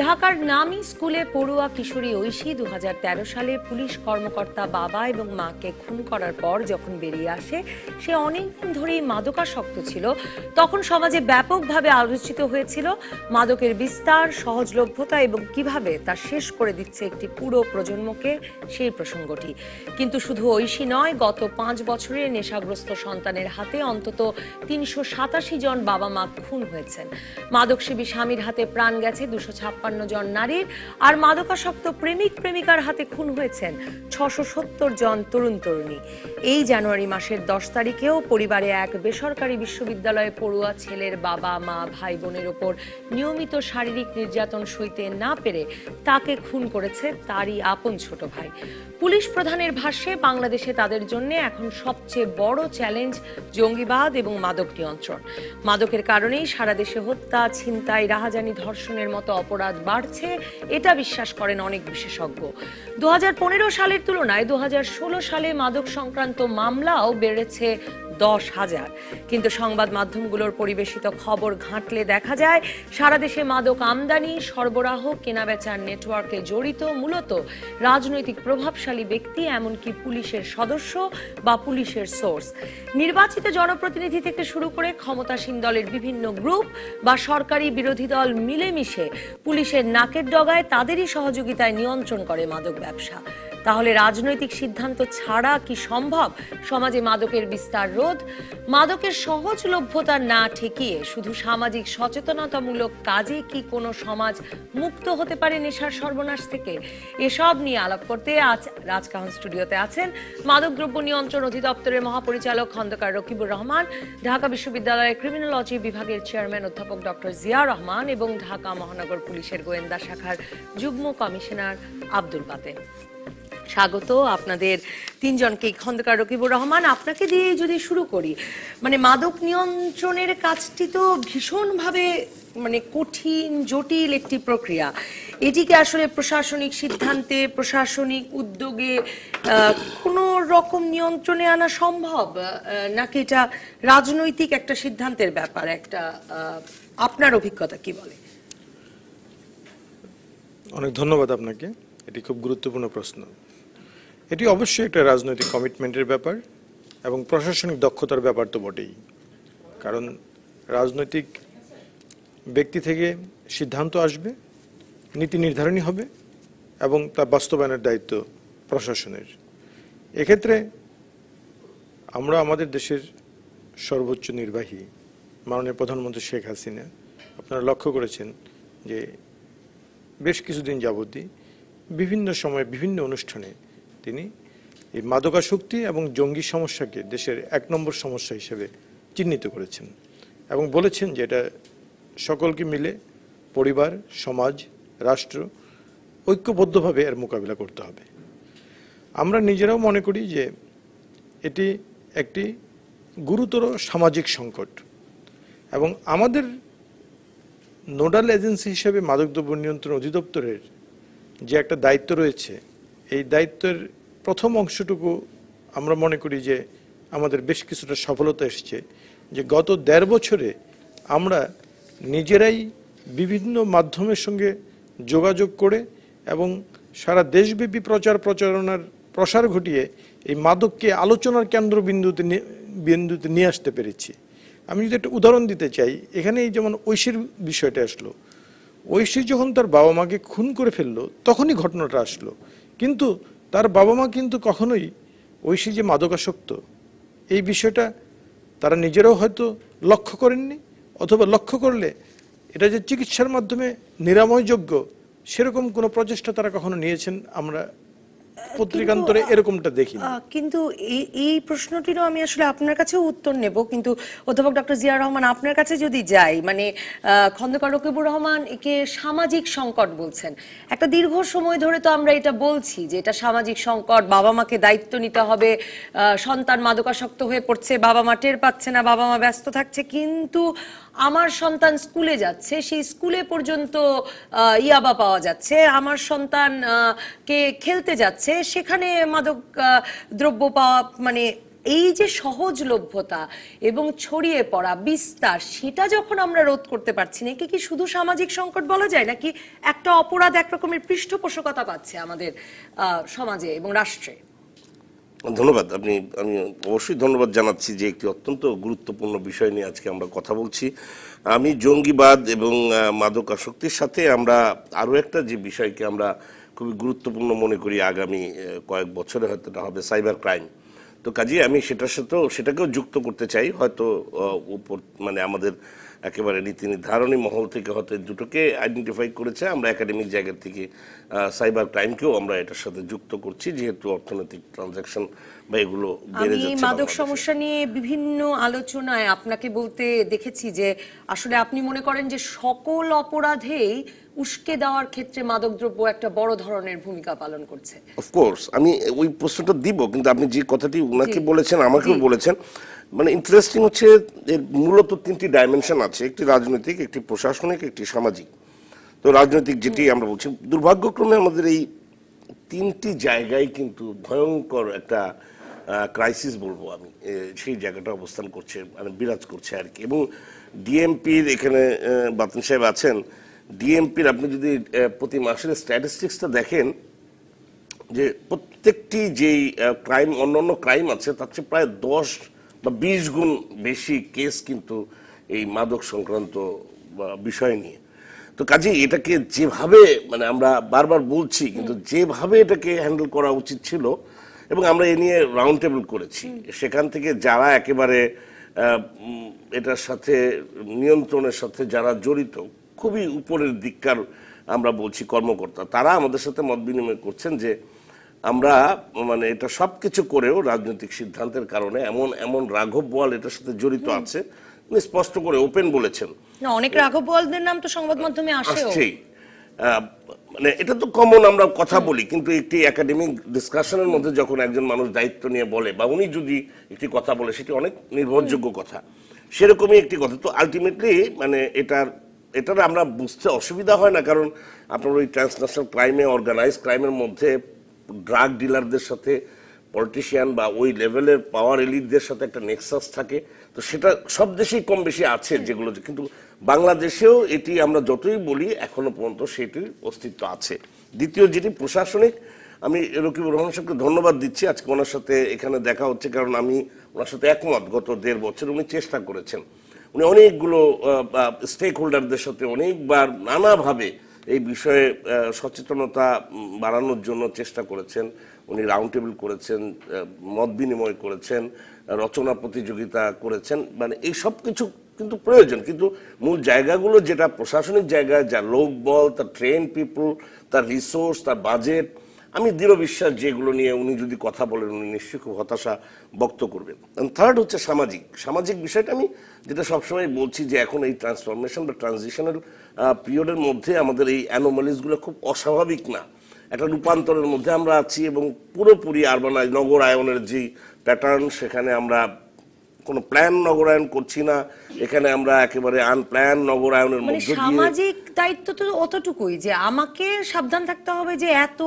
ঢাকার নামী স্কুলে পড়ুয়া কিশোরী ঐশী 2013 সালে পুলিশ কর্মকর্তা বাবা এবং মাকে খুন করার পর যখন বেরিয়ে আসে, সে অনেকদিন ধরেই মাদকাসক্ত ছিল। তখন সমাজে ব্যাপকভাবে আলোচিত হয়েছিল মাদকের বিস্তার, সহজলভ্যতা এবং কিভাবে তা শেষ করে দিচ্ছে একটি পুরো প্রজন্মকে, সেই প্রসঙ্গটি। কিন্তু শুধু ঐশী নয়, গত 5 বছরে নেশাগ্রস্ত সন্তানের হাতে অন্তত 387 জন বাবা মা খুন হয়েছেন। মাদকসেবী স্বামীর হাতে প্রাণ গেছে 256 জন নারীর, আর মাদকাসক্ত প্রেমিক প্রেমিকার হাতে খুন হয়েছেন 670 জন তরুণ তরুণী। এই জানুয়ারি মাসের 10 তারিখেও পরিবারে এক বেসরকারি বিশ্ববিদ্যালয়ে পড়ুয়া ছেলের বাবা মা ভাই বোনের ওপর নিয়মিত শারীরিক নির্যাতন সইতে না পেরে তাকে খুন করেছে তারই আপন ছোট ভাই। পুলিশ প্রধানের ভাষ্যে বাংলাদেশে তাদের জন্য এখন সবচেয়ে বড় চ্যালেঞ্জ জঙ্গিবাদ এবং মাদক নিয়ন্ত্রণ। মাদকের কারণেই সারা দেশে হত্যা, ছিনতাই, রাহাজানি, ধর্ষণের মতো অপরাধ বাড়ছে, এটা বিশ্বাস করেন অনেক বিশেষজ্ঞ। 2015 সালের তুলনায় 2016 সালে মাদক সংক্রান্ত মামলাও বেড়েছে 10,000। কিন্তু সংবাদ মাধ্যমগুলোর পরিবেশিত খবর ঘাঁটলে দেখা যায় সারা দেশে মাদক আমদানি, সরবরাহ, কেনাবেচার নেটওয়ার্কে জড়িত মূলত রাজনৈতিক প্রভাবশালী ব্যক্তি, এমনকি পুলিশের সদস্য বা পুলিশের সোর্স। নির্বাচিত জনপ্রতিনিধি থেকে শুরু করে ক্ষমতাসীন দলের বিভিন্ন গ্রুপ বা সরকারি বিরোধী দল মিলেমিশে পুলিশের নাকের ডগায় তাদেরই সহযোগিতায় নিয়ন্ত্রণ করে মাদক ব্যবসা। তাহলে রাজনৈতিক সিদ্ধান্ত ছাড়া কি সম্ভব সমাজে মাদকের বিস্তার রোধ? মাদকের সহজলভ্যতা না ঠেকিয়ে শুধু সামাজিক সচেতনতামূলক কাজে কি কোনো সমাজ মুক্ত হতে পারে নেশার সর্বনাশ থেকে? এসব নিয়ে আলাপ করতে আজ রাজকাহন স্টুডিওতে আছেন মাদকদ্রব্য নিয়ন্ত্রণ অধিদপ্তরের মহাপরিচালক খন্দকার রকিবুর রহমান, ঢাকা বিশ্ববিদ্যালয়ের ক্রিমিনোলজি বিভাগের চেয়ারম্যান অধ্যাপক ডক্টর জিয়া রহমান এবং ঢাকা মহানগর পুলিশের গোয়েন্দা শাখার যুগ্ম কমিশনার আব্দুল বাতেন। স্বাগত আপনাদের তিনজনকে। খন্দকার রকিবুর রহমান, আপনাকে দিয়ে যদি শুরু করি, মানে মাদক নিয়ন্ত্রণের কাজটি তো ভীষণভাবে কঠিন, জটিল একটি প্রক্রিয়া। এটিকে আসলে প্রশাসনিক সিদ্ধান্তে, প্রশাসনিক উদ্যোগে কোনো রকম নিয়ন্ত্রণে আনা সম্ভব, নাকি এটা রাজনৈতিক একটা সিদ্ধান্তের ব্যাপার? আপনার অভিজ্ঞতা কি বলে? অনেক ধন্যবাদ আপনাকে। এটি খুব গুরুত্বপূর্ণ প্রশ্ন। এটি অবশ্যই একটা রাজনৈতিক কমিটমেন্টের ব্যাপার এবং প্রশাসনিক দক্ষতার ব্যাপার তো বটেই। কারণ রাজনৈতিক ব্যক্তি থেকে সিদ্ধান্ত আসবে, নীতি নির্ধারণী হবে এবং তা বাস্তবায়নের দায়িত্ব প্রশাসনের। এক্ষেত্রে আমরা আমাদের দেশের সর্বোচ্চ নির্বাহী মাননীয় প্রধানমন্ত্রী শেখ হাসিনা, আপনারা লক্ষ্য করেছেন যে বেশ কিছুদিন যাবতই বিভিন্ন সময়ে বিভিন্ন অনুষ্ঠানে তিনি এই মাদকাসক্তি এবং জঙ্গি সমস্যাকে দেশের 1 নম্বর সমস্যা হিসেবে চিহ্নিত করেছেন এবং বলেছেন যে এটা সকলকে মিলে পরিবার, সমাজ, রাষ্ট্র ঐক্যবদ্ধভাবে এর মোকাবিলা করতে হবে। আমরা নিজেরাও মনে করি যে এটি একটি গুরুতর সামাজিক সংকট এবং আমাদের নোডাল এজেন্সি হিসেবে মাদকদ্রব্য নিয়ন্ত্রণ অধিদপ্তরের যে একটা দায়িত্ব রয়েছে, এই দায়িত্বের প্রথম অংশটুকু আমরা মনে করি যে আমাদের বেশ কিছুটা সফলতা এসেছে। যে গত 1.5 বছরে আমরা নিজেরাই বিভিন্ন মাধ্যমের সঙ্গে যোগাযোগ করে এবং সারা দেশব্যাপী প্রচারণার প্রসার ঘটিয়ে এই মাদককে আলোচনার কেন্দ্রবিন্দুতে নিয়ে আসতে পেরেছি। আমি যদি একটা উদাহরণ দিতে চাই, এখানে এই যেমন ঐশীর বিষয়টা আসলো, ঐশী যখন তার বাবা মাকে খুন করে ফেললো তখনই ঘটনাটা আসলো, কিন্তু তার বাবা মা কিন্তু কখনোই ঐশী যে মাদকাসক্ত এই বিষয়টা তারা নিজেরাও হয়তো লক্ষ্য করেননি, অথবা লক্ষ্য করলে এটা যে চিকিৎসার মাধ্যমে নিরাময়যোগ্য সেরকম কোনো প্রচেষ্টা তারা কখনো নিয়েছেন আমরা পত্রিকান্তরে এরকমটা দেখি। কিন্তু এই প্রশ্নটিরও আমি আসলে আপনার কাছেও উত্তর নেব, কিন্তু অধ্যাপক ডক্টর জিয়া রহমান, আপনার কাছে যদি যাই, খন্দকার রকিবুর রহমান একে সামাজিক সংকট বলছেন। একটা দীর্ঘ সময় ধরে তো আমরা এটা বলছি যে এটা সামাজিক সংকট, বাবা মাকে দায়িত্ব নিতে হবে, সন্তান মাদকাসক্ত হয়ে পড়ছে, বাবা মা টের পাচ্ছে না, বাবা মা ব্যস্ত থাকছে, কিন্তু আমার সন্তান স্কুলে যাচ্ছে, সেই স্কুলে পর্যন্ত ইয়াবা পাওয়া যাচ্ছে, আমার সন্তান কে খেলতে যাচ্ছে, সেখানে মাদক দ্রব্য পাওয়া এই যে সহজলভ্যতা এবং ছড়িয়ে পড়া বিস্তার, সেটা যখন আমরা রোধ করতে পারছি না, একে কি শুধু সামাজিক সংকট বলা যায়, নাকি একটা অপরাধ একরকমের পৃষ্ঠপোষকতা পাচ্ছে আমাদের সমাজে এবং রাষ্ট্রে? ধন্যবাদ। আমি অবশ্যই ধন্যবাদ জানাচ্ছি যে একটি অত্যন্ত গুরুত্বপূর্ণ বিষয় নিয়ে আজকে আমরা কথা বলছি। আমি জঙ্গিবাদ এবং মাদকাসক্তির সাথে আমরা আরও একটা যে বিষয়কে আমরা খুবই গুরুত্বপূর্ণ মনে করি আগামী কয়েক বছরে হয়তো এটা হবে সাইবার ক্রাইম। তো কাজেই আমি সেটাকেও যুক্ত করতে চাই। হয়তো উপর মানে আমাদের একেবারে নীতি নির্ধারণী মহল থেকে হয়তো দুটোকে আইডেন্টিফাই করেছে, আমরা একাডেমিক জায়গা থেকে সাইবার ক্রাইমকেও আমরা এটার সাথে যুক্ত করছি, যেহেতু অর্থনৈতিক ট্রানজাকশন বা এগুলো বেড়ে যাচ্ছে। মাদক সমস্যা নিয়ে বিভিন্ন আলোচনায় আপনাকে বলতে দেখেছি যে আসলে আপনি মনে করেন যে সকল অপরাধেই উস্কে দেওয়ার ক্ষেত্রে মাদকদ্রব্য একটা বড় ধরনের ভূমিকা পালন করছে। অফকোর্স আমি ওই প্রশ্নটা দিব, কিন্তু আপনি যে কথাটি উনাকে বলেছেন আমাকেও বলেছেন, মানে ইন্টারেস্টিং হচ্ছে এর মূলত তিনটি ডাইমেনশন আছে, একটি রাজনৈতিক, একটি প্রশাসনিক, একটি সামাজিক। তো রাজনৈতিক যেটি আমরা বলছি, দুর্ভাগ্যক্রমে আমাদের এই তিনটি জায়গায় কিন্তু ভয়ঙ্কর একটা ক্রাইসিস বলবো আমি, সেই জায়গাটা অবস্থান করছে, মানে বিরাজ করছে আর কি। এবং ডিএমপির এখানে বাতন সাহেব আছেন, ডিএমপির আপনি যদি প্রতি মাসের স্ট্যাটিস্টিক্সটা দেখেন, যে প্রত্যেকটি যেই ক্রাইম অন্যান্য ক্রাইম আছে তার চেয়ে প্রায় 10 বা 20 গুণ বেশি কেস কিন্তু এই মাদক সংক্রান্ত বিষয় নিয়ে। তো কাজেই এটাকে যেভাবে মানে আমরা বারবার বলছি, কিন্তু যেভাবে এটাকে হ্যান্ডেল করা উচিত ছিল, এবং আমরা এ নিয়ে রাউন্ড টেবিল করেছি, সেখান থেকে যারা একেবারে এটার সাথে নিয়ন্ত্রণের সাথে যারা জড়িত, খুবই উপরের দিককার আমরা বলছি কর্মকর্তা, তারা আমাদের সাথে মত বিনিময় করছেন যে আমরা মানে এটা সব কিছু করেও রাজনৈতিক সিদ্ধান্তের কারণে এমন রাঘব বোয়াল এটার সাথে জড়িত আছে, স্পষ্ট করে ওপেন বলেছেন। না, অনেক রাঘব বোয়ালদের নাম তো সংবাদ মাধ্যমে আসছেই। মানে এটা তো কমন আমরা কথা বলি, কিন্তু একটি একাডেমিক ডিসকাশনের মধ্যে যখন একজন মানুষ দায়িত্ব নিয়ে বলে বা উনি যদি একটি কথা বলে, সেটি অনেক নির্ভরযোগ্য কথা, সেরকমই একটি কথা। তো আলটিমেটলি মানে এটার আমরা বুঝতে অসুবিধা হয় না, কারণ আপনার ওই ট্রান্সন্যাশনাল ক্রাইমে, অর্গানাইজ ক্রাইমের মধ্যে ড্রাগ ডিলারদের সাথে পলিটিশিয়ান বা ওই লেভেলের পাওয়ার এলিটদের সাথে একটা নেক্সাস থাকে। তো সেটা সব দেশেই কম বেশি আছে যেগুলো, কিন্তু বাংলাদেশেও এটি আমরা যতই বলি এখনো পর্যন্ত সেটির অস্তিত্ব আছে। দ্বিতীয় যেটি প্রশাসনিক, আমি রকিবুর রহমান সাহেবকে ধন্যবাদ দিচ্ছি, আজকে ওনার সাথে এখানে দেখা হচ্ছে, কারণ আমি ওনার সাথে একমত। গত 1.5 বছর উনি চেষ্টা করেছেন, উনি অনেকগুলো স্টেক হোল্ডারদের সাথে অনেকবার নানাভাবে এই বিষয়ে সচেতনতা বাড়ানোর জন্য চেষ্টা করেছেন। উনি রাউন্ড টেবিল করেছেন, মত বিনিময় করেছেন, রচনা প্রতিযোগিতা করেছেন, মানে এই সব কিছু কিন্তু প্রয়োজন। কিন্তু মূল জায়গাগুলো যেটা প্রশাসনিক জায়গায়, যা লোকবল, তার ট্রেন পিপল, তার রিসোর্স, তার বাজেট, আমি দৃঢ় বিশ্বাস যেগুলো নিয়ে উনি যদি কথা বলেন উনি নিশ্চয়ই খুব হতাশা ব্যক্ত করবেন। থার্ড হচ্ছে সামাজিক বিষয়টা। আমি যেটা সবসময় বলছি যে এখন এই ট্রান্সফরমেশন বা ট্রানজিশনাল পিরিয়ডের মধ্যে আমাদের এই অ্যানোমালিসগুলো খুব অস্বাভাবিক না, একটা রূপান্তরের মধ্যে আমরা আছি, এবং পুরোপুরি নগরায়নের যে প্যাটার্ন, সেখানে আমরা কোনো প্ল্যান নগরায়ন করছি না, এখানে আমরা একেবারে আনপ্ল্যান নগরায়নের মধ্যে দিয়ে। সামাজিক দায়িত্ব তো অতটুকুই যে আমাকে সাবধান থাকতে হবে যে এত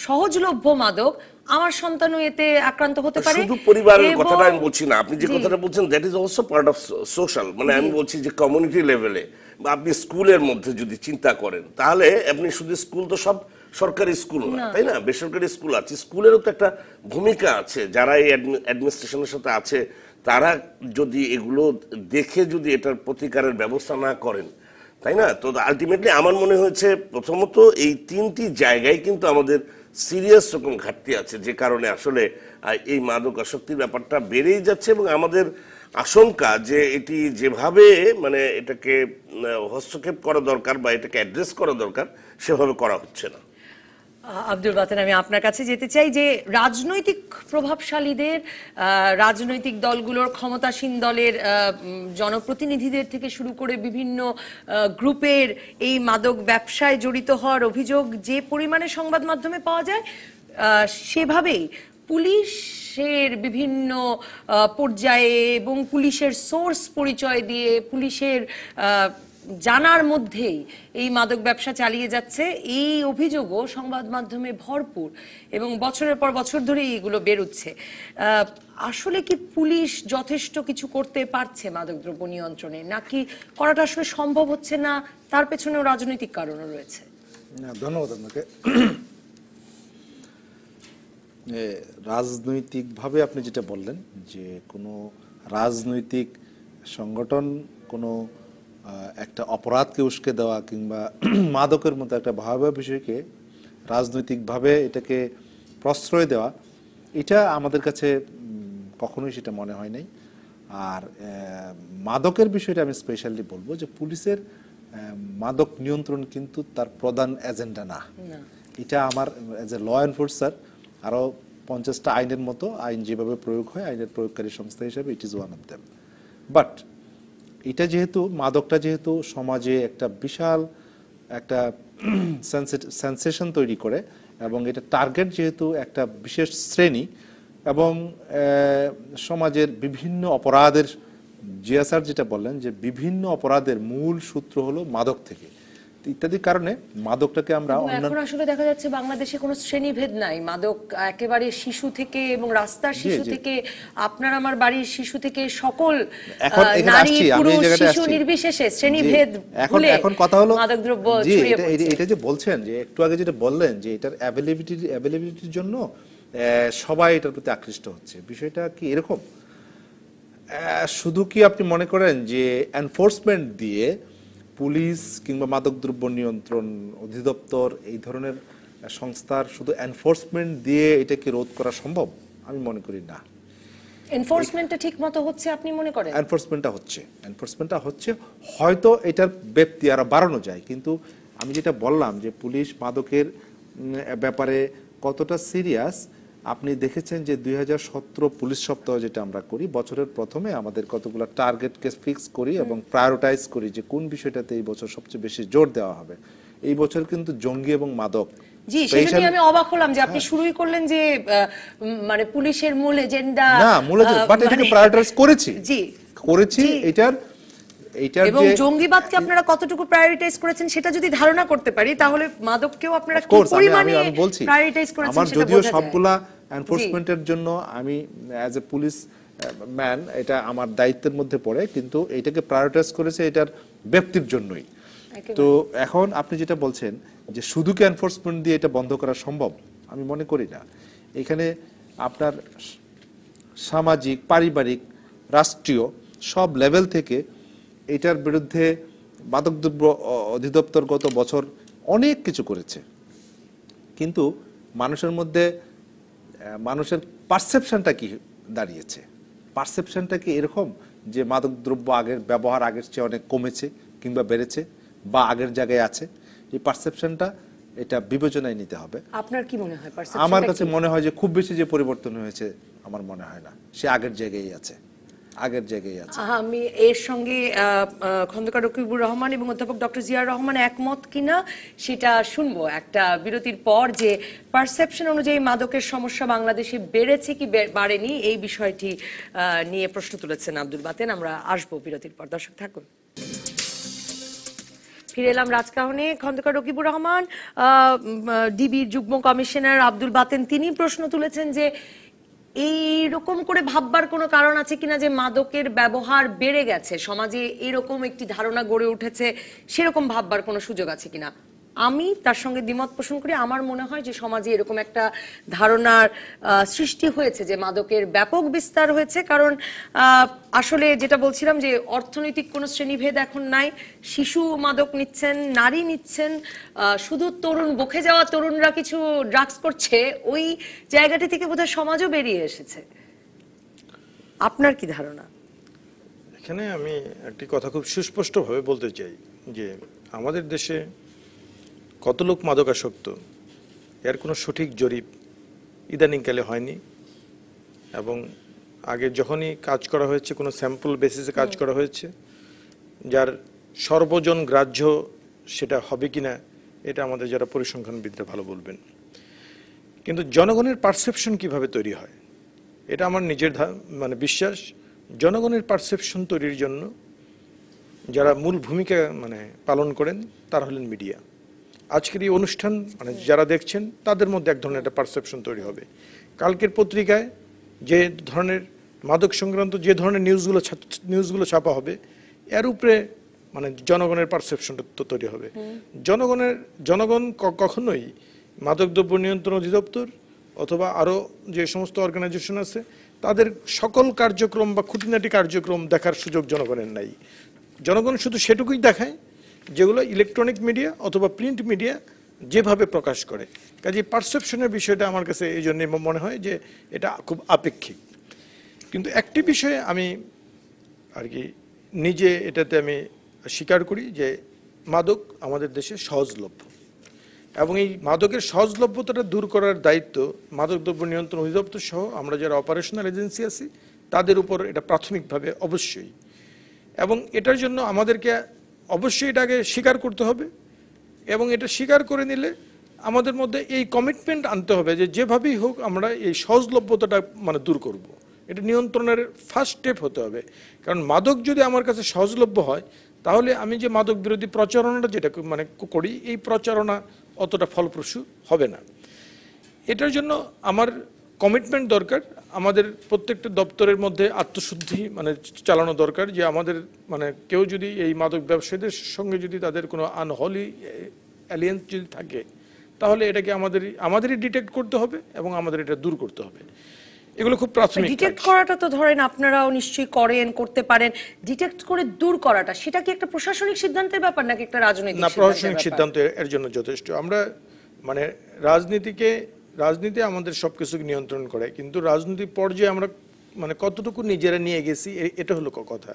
সহজলভ্য মাদক আমার সন্তানও এতে আক্রান্ত হতে পারে। শুধু পরিবারের কথাটা আমি বলছি না, আপনি যে কথাটা বলছেন that is also part of social, মানে আমি বলছি যে কমিউনিটি লেভেলে বা আপনি স্কুলের মধ্যে যদি চিন্তা করেন, তাহলে আপনি শুধু স্কুল তো সব সরকারি স্কুল না, তাই না, বেসরকারি স্কুল আছে, স্কুলেরও তো একটা ভূমিকা আছে। যারা এই অ্যাডমিনিস্ট্রেশনের সাথে আছে, তারা যদি এগুলো দেখে যদি এটার প্রতিকারের ব্যবস্থা না করেন, তাই না, তো আলটিমেটলি আমার মনে হয়েছে প্রথমত এই তিনটি জায়গায় কিন্তু আমাদের সিরিয়াস রকম ঘাটতি আছে, যে কারণে আসলে এই মাদকাসক্তির ব্যাপারটা বেড়েই যাচ্ছে। এবং আমাদের আশঙ্কা যে এটি যেভাবে মানে এটাকে হস্তক্ষেপ করা দরকার বা এটাকে অ্যাড্রেস করা দরকার, সেভাবে করা হচ্ছে না। আব্দুল বাতেন, আমি আপনার কাছে যেতে চাই যে রাজনৈতিক প্রভাবশালীদের, রাজনৈতিক দলগুলোর, ক্ষমতাসীন দলের জনপ্রতিনিধিদের থেকে শুরু করে বিভিন্ন গ্রুপের এই মাদক ব্যবসায় জড়িত হওয়ার অভিযোগ যে পরিমাণে সংবাদ মাধ্যমে পাওয়া যায়, সেভাবেই পুলিশের বিভিন্ন পর্যায়ে এবং পুলিশের সোর্স পরিচয় দিয়ে, পুলিশের জানার মধ্যেই এই মাদক ব্যবসা চালিয়ে যাচ্ছে, এই অভিযোগও সংবাদ মাধ্যমে ভরপুর এবং বছরের পর বছর ধরে এগুলো বেরোচ্ছে। আসলে কি পুলিশ যথেষ্ট কিছু করতে পারছে মাদকদ্রব্য নিয়ন্ত্রণে, নাকি করাটা আসলে সম্ভব হচ্ছে না, তার পেছনেও রাজনৈতিক কারণও রয়েছে? ধন্যবাদ আপনাকে। রাজনৈতিকভাবে আপনি যেটা বললেন যে কোনো রাজনৈতিক সংগঠন কোনো একটা অপরাধকে উস্কে দেওয়া কিংবা মাদকের মতো একটা ভয়াবহ বিষয়কে রাজনৈতিকভাবে এটাকে প্রশ্রয় দেওয়া, এটা আমাদের কাছে কখনোই সেটা মনে হয় নাই। আর মাদকের বিষয়টা আমি স্পেশালি বলবো যে পুলিশের মাদক নিয়ন্ত্রণ কিন্তু তার প্রধান এজেন্ডা না। এটা আমার এজ এ ল এনফোর্সার আরও 50টা আইনের মতো আইন যেভাবে প্রয়োগ হয় আইনের প্রয়োগকারী সংস্থা হিসেবে it is one of them. But এটা যেহেতু মাদকটা যেহেতু সমাজে একটা বিশাল একটা সেন্সেশন তৈরি করে এবং এটা টার্গেট যেহেতু একটা বিশেষ শ্রেণী এবং সমাজের বিভিন্ন অপরাধের, জিয়া স্যার যেটা বললেন যে বিভিন্ন অপরাধের মূল সূত্র হলো মাদক থেকে ইত্যাদি কারণে মাদকটাকে আমরা এখন আসলে দেখা যাচ্ছে বাংলাদেশে কোনো শ্রেণীভেদ নাই, মাদক একেবারে শিশু থেকে এবং রাস্তার শিশু থেকে আপনার আমার বাড়ির শিশু থেকে সকল নারী পুরুষ শিশু নির্বিশেষে শ্রেণীভেদ ভুলে এখন কথা হলো মাদকদ্রব্য ছড়িয়ে পড়ছে। এটা যে বলছেন যে একটু আগে যেটা বললেন যে এটার অ্যাভেলেবিলিটির জন্য সবাই এটার প্রতি আকৃষ্ট হচ্ছে, বিষয়টা কি এরকম? শুধু কি আপনি মনে করেন যে এনফোর্সমেন্ট দিয়ে পুলিশ কিংবা মাদকদ্রব্য নিয়ন্ত্রণ অধিদপ্তর এই ধরনের সংস্থার শুধু এনফোর্সমেন্ট দিয়ে এটা কি রোধ করা সম্ভব? আমি মনে করি না। এনফোর্সমেন্টটা ঠিকমতো হচ্ছে আপনি মনে করেন? এনফোর্সমেন্টটা হচ্ছে হয়তো এটার ব্যাপ্তি আরো বাড়ানো যায়, কিন্তু আমি যেটা বললাম যে পুলিশ মাদকের ব্যাপারে কতটা সিরিয়াস আপনি দেখেছেন যে 2017 পুলিশ সপ্তাহ যেটা আমরা করি বছরের প্রথমে আমাদের কতগুলো টার্গেটকে ফিক্স করি এবং প্রায়োরিটাইজ করি যে কোন বিষয়টাতে এই বছর সবচেয়ে বেশি জোর দেওয়া হবে। এই বছর কিন্তু জঙ্গি এবং মাদক। জি, সেটা নিয়ে আমি অবাক হলাম যে আপনি শুরুই করলেন যে মানে পুলিশের মূল এজেন্ডা না, মূল বাট এটাকে প্রায়োরিটাইজ করেছি। জি করেছি। এইটার এবং জঙ্গিবাদকে আপনারা কতটুকু প্রায়োরিটাইজ করেছেন সেটা যদি ধারণা করতে পারি তাহলে মাদককেও আপনারা কি পরিমাণে প্রায়োরিটাইজ করেছেন সেটা বোঝা যায়। যদিও সবগুলা এনফোর্সমেন্টের জন্য আমি অ্যাজ এ পুলিশ ম্যান এটা আমার দায়িত্বের মধ্যে পড়ে, কিন্তু এটাকে প্রায়োরিটাইজ করেছে এটার ব্যক্তির জন্যই। তো এখন আপনি যেটা বলছেন যে শুধু কি এনফোর্সমেন্ট দিয়ে এটা বন্ধ করা সম্ভব, আমি মনে করি না। এখানে আপনার সামাজিক, পারিবারিক, রাষ্ট্রীয় সব লেভেল থেকে এটার বিরুদ্ধে মাদকদ্রব্য অধিদপ্তর গত বছর অনেক কিছু করেছে, কিন্তু মানুষের মধ্যে মানুষের পারসেপশনটা কি দাঁড়িয়েছে? পারসেপশনটা কি এরকম যে মাদকদ্রব্য আগের ব্যবহার আগের চেয়ে অনেক কমেছে কিংবা বেড়েছে বা আগের জায়গায় আছে? এই পারসেপশনটা এটা বিবেচনায় নিতে হবে। আপনার কি মনে হয়? আমার কাছে মনে হয় যে খুব বেশি যে পরিবর্তন হয়েছে আমার মনে হয় না, সে আগের জায়গায় আছে। আমি এর সঙ্গে খন্দকার রকিবুর রহমান এবং অধ্যাপক ডক্টর জিয়াউর রহমান একমত কিনা সেটা শুনবো একটা বিরতির পর, যে পারসেপশন অনুযায়ী মাদকের সমস্যা বাংলাদেশে বেড়েছে কি বাড়েনি এই বিষয়টি নিয়ে প্রশ্ন তুলেছেন আব্দুল বাতেন। আমরা আসবো বিরতির পর, দর্শক থাকুন। ফিরে এলাম রাজকাহনে। খন্দকার রকিবুর রহমান, ডিবির যুগ্ম কমিশনার আব্দুল বাতেন তিনি প্রশ্ন তুলেছেন যে এইরকম করে ভাববার কোনো কারণ আছে কিনা যে মাদকের ব্যবহার বেড়ে গেছে সমাজে, এরকম একটি ধারণা গড়ে উঠেছে, সেরকম ভাববার কোনো সুযোগ আছে কিনা? আমি তার সঙ্গে দ্বিমত পোষণ করি। আমার মনে হয় যে সমাজে এরকম একটা ধারণার সৃষ্টি হয়েছে যে মাদকের ব্যাপক বিস্তার হয়েছে, কারণ আসলে যেটা বলছিলাম যে অর্থনৈতিক কোনো শ্রেণীভেদ এখন নাই। শিশু মাদক নিচ্ছেন, নারী নিচ্ছেন, শুধু তরুণ বকে যাওয়া তরুণরা কিছু ড্রাগস করছে, ওই জায়গাটি থেকে বোধহয় সমাজও বেরিয়ে এসেছে। আপনার কি ধারণা? এখানে আমি একটি কথা খুব সুস্পষ্টভাবে বলতে চাই যে আমাদের দেশে কত লোক মাদকাসক্ত এর কোনো সঠিক জরিপ ইদানিংকালে হয়নি, এবং আগে যখনই কাজ করা হয়েছে কোনো স্যাম্পল বেসিসে কাজ করা হয়েছে, যার সর্বজন গ্রাহ্য সেটা হবে কিনা এটা আমাদের যারা পরিসংখ্যানবিদরা ভালো বলবেন। কিন্তু জনগণের পারসেপশন কিভাবে তৈরি হয় এটা আমার নিজের বিশ্বাস। জনগণের পারসেপশন তৈরির জন্য যারা মূল ভূমিকা পালন করেন তারা হলেন মিডিয়া। আজকের এই অনুষ্ঠান যারা দেখছেন তাদের মধ্যে এক ধরনের একটা পারসেপশন তৈরি হবে। কালকের পত্রিকায় যে ধরনের মাদক সংক্রান্ত যে ধরনের নিউজগুলো ছাপা হবে এর উপরে জনগণের পারসেপশনটা তো তৈরি হবে। জনগণ কখনোই মাদকদ্রব্য নিয়ন্ত্রণ অধিদপ্তর অথবা আরও যে সমস্ত অর্গানাইজেশন আছে তাদের সকল কার্যক্রম বা খুঁটিনাটি কার্যক্রম দেখার সুযোগ জনগণের নাই। জনগণ শুধু সেটুকুই দেখায় যেগুলো ইলেকট্রনিক মিডিয়া অথবা প্রিন্ট মিডিয়া যেভাবে প্রকাশ করে। কাজে পারসেপশনের বিষয়টা আমার কাছে এই জন্য মনে হয় যে এটা খুব আপেক্ষিক। কিন্তু একটি বিষয়ে আমি নিজে এটাতে আমি স্বীকার করি যে মাদক আমাদের দেশে সহজলভ্য, এবং এই মাদকের সহজলভ্যতাটা দূর করার দায়িত্ব মাদকদ্রব্য নিয়ন্ত্রণ অধিদপ্তর সহ আমরা যারা অপারেশনাল এজেন্সি আছি তাদের উপর এটা প্রাথমিকভাবে অবশ্যই, এবং এটার জন্য আমাদেরকে অবশ্যই এটাকে স্বীকার করতে হবে, এবং এটা স্বীকার করে নিলে আমাদের মধ্যে এই কমিটমেন্ট আনতে হবে যে যেভাবেই হোক আমরা এই সহজলভ্যতাটা দূর করব। এটা নিয়ন্ত্রণের ফার্স্ট স্টেপ হতে হবে। কারণ মাদক যদি আমার কাছে সহজলভ্য হয় তাহলে আমি যে মাদক বিরোধী প্রচারণাটা যেটা করি এই প্রচারণা অতটা ফলপ্রসূ হবে না। এটার জন্য আমার কমিটমেন্ট দরকার। আমাদের প্রত্যেকটা দপ্তরের মধ্যে আত্মশুদ্ধি চালানো দরকার যে আমাদের কেউ যদি এই মাদক ব্যবসায়ীদের সঙ্গে যদি তাদের কোনো আনহলি অ্যালিয়েন্স যদি থাকে তাহলে এটাকে আমাদেরই ডিটেক্ট করতে হবে এবং আমাদের এটা দূর করতে হবে। এগুলো খুব প্রাথমিক। ডিটেক্ট করাটা তো ধরেন আপনারাও নিশ্চয়ই করতে পারেন, ডিটেক্ট করে দূর করাটা সেটা কি একটা প্রশাসনিক সিদ্ধান্তের ব্যাপার নাকি একটা রাজনৈতিক? না, প্রশাসনিক সিদ্ধান্ত এর জন্য যথেষ্ট। আমরা রাজনীতি আমাদের সবকিছুকে নিয়ন্ত্রণ করে, কিন্তু রাজনৈতিক পর্যায়ে আমরা কতটুকু নিজেরা নিয়ে গেছি এটা হলো কথা।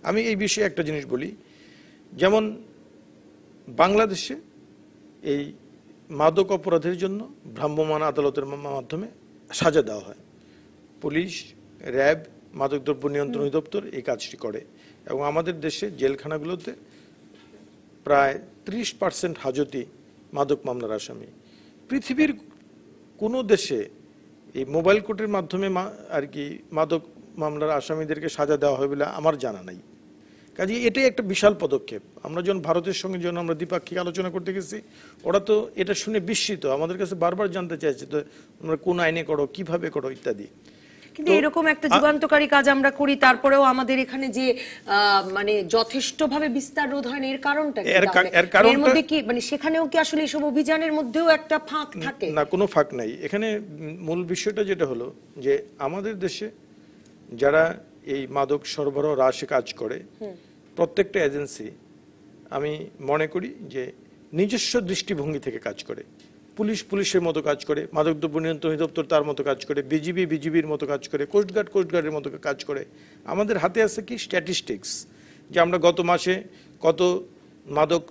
আমি এই বিষয়ে একটা জিনিস বলি, যেমন বাংলাদেশে এই মাদক অপরাধের জন্য ভ্রাম্যমাণ আদালতের মাধ্যমে সাজা দেওয়া হয়। পুলিশ, র্যাব, মাদকদ্রব্য নিয়ন্ত্রণ অধিদপ্তর এই কাজটি করে, এবং আমাদের দেশে জেলখানাগুলোতে প্রায় 30% হাজতি মাদক মামলার আসামি। পৃথিবীর কোনো দেশে এই মোবাইল কোর্টের মাধ্যমে মাদক মামলার আসামিদেরকে সাজা দেওয়া হয় বলে আমার জানা নাই। কাজে এটাই একটা বিশাল পদক্ষেপ। আমরা যখন ভারতের সঙ্গে যখন আমরা দ্বিপাক্ষিক আলোচনা করতে গেছি ওরা তো এটা শুনে বিস্মিত, আমাদের কাছে বারবার জানতে চাইছে তো তোমরা কোন আইনে করো, কিভাবে করো ইত্যাদি। কিন্তু এরকম একটা যুগান্তকারী কাজ আমরা করি, তারপরেও আমাদের এখানে যে যথেষ্টভাবে বিস্তার রোধ হয় না, এর কারণটা কি? এর মধ্যে কি সেখানেও কি আসলে এইসব অভিযানের মধ্যেও একটা ফাঁক থাকে? না, কোনো ফাঁক নাই। এখানে মূল বিষয়টা যেটা হলো যে আমাদের দেশে যারা এই মাদক সরবরাহ হ্রাসে কাজ করে প্রত্যেকটা এজেন্সি আমি মনে করি যে নিজস্ব দৃষ্টিভঙ্গি থেকে কাজ করে। পুলিশের মতো কাজ করে, মাদকদ্রব্য নিয়ন্ত্রণ অধিদপ্তর তার মতো কাজ করে, বিজিবির মতো কাজ করে, কোস্টগার্ডের মতো কাজ করে। আমাদের হাতে আছে কি স্ট্যাটিস্টিক্স, যে আমরা গত মাসে কত মাদক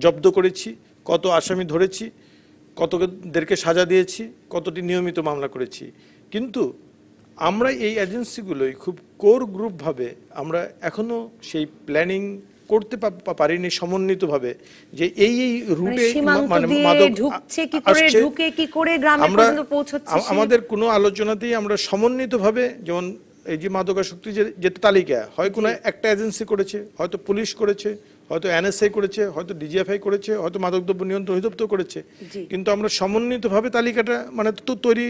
জব্দ করেছি, কত আসামি ধরেছি, কতদেরকে সাজা দিয়েছি, কতটি নিয়মিত মামলা করেছি। কিন্তু আমরা এই এজেন্সিগুলোই খুব কোর গ্রুপভাবে আমরা এখনো সেই প্ল্যানিং করতে পারিনি সমন্বিতভাবে যে এই রুটে মাদক ঢুকছে কি করে, ঢুকে কি করে গ্রামে পর্যন্ত পৌঁছচ্ছে। আমাদের কোনো আলোচনাতেই আমরা সমন্বিতভাবে, যেমন এই যে মাদকাসক্তি যে তালিকা হয় কোনো একটা এজেন্সি করেছে, হয়তো পুলিশ করেছে, হয়তো এনএসআই করেছে, হয়তো ডিজিএফআই করেছে, হয়তো মাদকদ্রব্য নিয়ন্ত্রণ অধিদপ্তর করেছে, কিন্তু আমরা সমন্বিতভাবে তালিকাটা তৈরি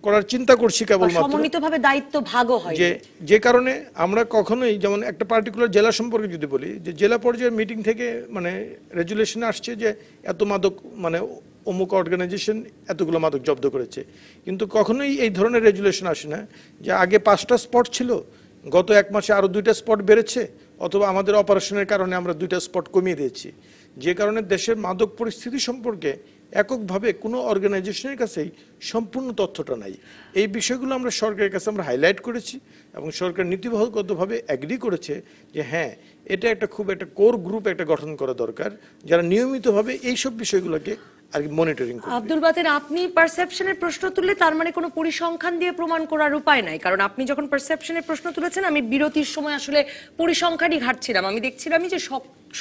করার চিন্তা করছি কেবলমাত্র। সমন্বিতভাবে দায়িত্ব ভাগও হয় যে কারণে আমরা কখনোই, যেমন একটা পার্টিকুলার জেলা সম্পর্কে যদি বলি, যে জেলা পর্যায়ের মিটিং থেকে রেজুলেশনে আসছে যে এত মাদক অমুক অর্গানাইজেশন এতগুলো মাদক জব্দ করেছে, কিন্তু কখনোই এই ধরনের রেজুলেশন আসে না যে আগে 5টা স্পট ছিল, গত 1 মাসে আরো 2টা স্পট বেড়েছে, অথবা আমাদের অপারেশনের কারণে আমরা 2টা স্পট কমিয়ে দিয়েছি। যে কারণে দেশের মাদক পরিস্থিতি সম্পর্কে এককভাবে কোনো অর্গানাইজেশনের কাছেই সম্পূর্ণ তথ্যটা নাই। এই বিষয়গুলো আমরা সরকারের কাছে আমরা হাইলাইট করেছি, এবং সরকার নীতিগতভাবে এগ্রি করেছে যে হ্যাঁ, এটা খুব একটা কোর গ্রুপ গঠন করা দরকার, যারা নিয়মিতভাবে এইসব বিষয়গুলোকে মনিটরিং করবে। আব্দুল বাতেন, আপনি পারসেপশনের প্রশ্ন তুললে তার কোনো পরিসংখ্যান দিয়ে প্রমাণ করার উপায় নাই, কারণ আপনি যখন পারসেপশনের প্রশ্ন তুলেছেন আমি বিরতির সময় আসলে পরিসংখ্যানই ঘাটছিলাম। আমি দেখছিলাম যে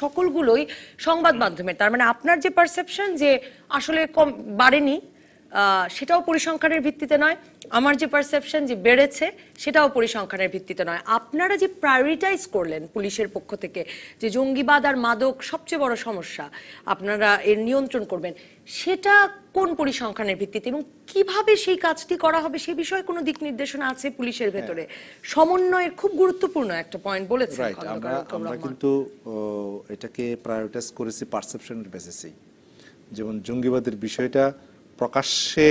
সকলগুলোই সংবাদ মাধ্যমের, তার আপনার যে পারসেপশন যে আসলে বাড়েনি, সেটাও পরিসংখ্যানের ভিত্তিতে নয়, আমার যে পারসেপশন যে বেড়েছে সেটাও পরিসংখ্যানের ভিত্তিতে নয়। আপনারা যে প্রায়োরিটাইজ করলেন পুলিশের পক্ষ থেকে যে জঙ্গিবাদ আর মাদক সবচেয়ে বড় সমস্যা, আপনারা এর নিয়ন্ত্রণ করবেন, সেটা কোন পরিসংখ্যানের ভিত্তিতে এবং কিভাবে সেই কাজটি করা হবে সে বিষয়ে কোনো দিক নির্দেশনা আছে পুলিশের ভেতরে? সমন্বয়ের খুব গুরুত্বপূর্ণ একটা পয়েন্ট বলেছেন রাইট, খন্দকার আমরা রহমান। কিন্তু এটাকে প্রায়োরিটাইজ করেছি পারসেপশনের বেসিসেই। যেমন জঙ্গিবাদের বিষয়টা প্রকাশ্যে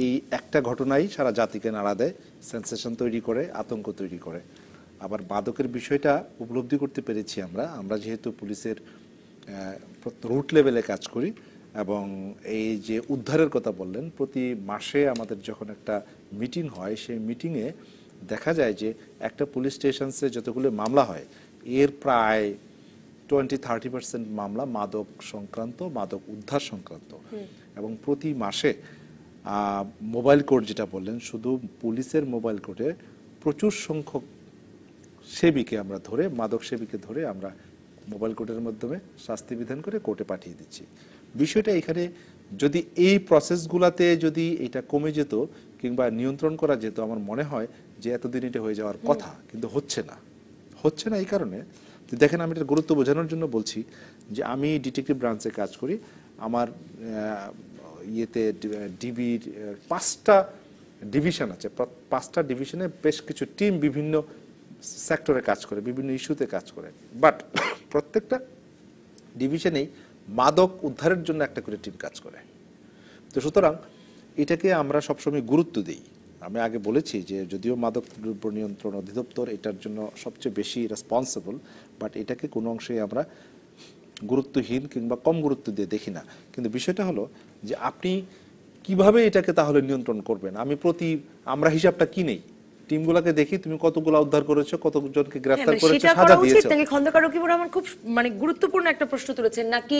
এই একটা ঘটনাই সারা জাতিকে নাড়া দেয়, সেন্সেশন তৈরি করে, আতঙ্ক তৈরি করে। আবার মাদকের বিষয়টা উপলব্ধি করতে পেরেছি আমরা যেহেতু পুলিশের রুট লেভেলে কাজ করি, এবং এই যে উদ্ধারের কথা বললেন, প্রতি মাসে আমাদের যখন একটা মিটিং হয়, সেই মিটিংয়ে দেখা যায় যে একটা পুলিশ স্টেশনসে যতগুলো মামলা হয় এর প্রায় 20-30% মামলা মাদক সংক্রান্ত, মাদক উদ্ধার সংক্রান্ত। এবং প্রতি মাসে মোবাইল কোর্ট যেটা বললেন, শুধু পুলিশের মোবাইল কোর্টে প্রচুর সংখ্যক সেবীকে আমরা ধরে, মাদক সেবীকে ধরে আমরা মোবাইল কোর্টের মাধ্যমে শাস্তি বিধান করে কোর্টে পাঠিয়ে দিচ্ছি। বিষয়টা এখানে যদি এই প্রসেসগুলাতে যদি এটা কমে যেত কিংবা নিয়ন্ত্রণ করা যেত, আমার মনে হয় যে এতদিন এটা হয়ে যাওয়ার কথা, কিন্তু হচ্ছে না এই কারণে দেখেন, আমি এটার গুরুত্ব বোঝানোর জন্য বলছি যে আমি ডিটেকটিভ ব্রাঞ্চে কাজ করি। আমার ইয়েতে ডিবির 5টা ডিভিশন আছে, 5টা ডিভিশনে বেশ কিছু টিম বিভিন্ন সেক্টরে কাজ করে, বিভিন্ন ইস্যুতে কাজ করে, বাট প্রত্যেকটা ডিভিশনেই মাদক উদ্ধারের জন্য একটা করে টিম কাজ করে। তো সুতরাং এটাকে আমরা সবসময় গুরুত্ব দিই। আমি আগে বলেছি যে যদিও মাদক দ্রব্য নিয়ন্ত্রণ অধিদপ্তর এটার জন্য সবচেয়ে বেশি রেসপন্সিবল, বাট এটাকে কোনো অংশেই আমরা গুরুত্বহীন কিংবা কম গুরুত্ব দিয়ে দেখি না। কিন্তু বিষয়টা হলো যে আপনি কিভাবে এটাকে তাহলে নিয়ন্ত্রণ করবেন। আমরা হিসাবটা কি নেই, টিমগুলোকে দেখি তুমি কতগুলো উদ্ধার করেছো, কতজনকে গ্রেফতার করেছো, সাজা দিয়েছো। নাকি খন্দকার রকিবুর রহমান খুব গুরুত্বপূর্ণ একটা প্রশ্ন তুলেছেন, নাকি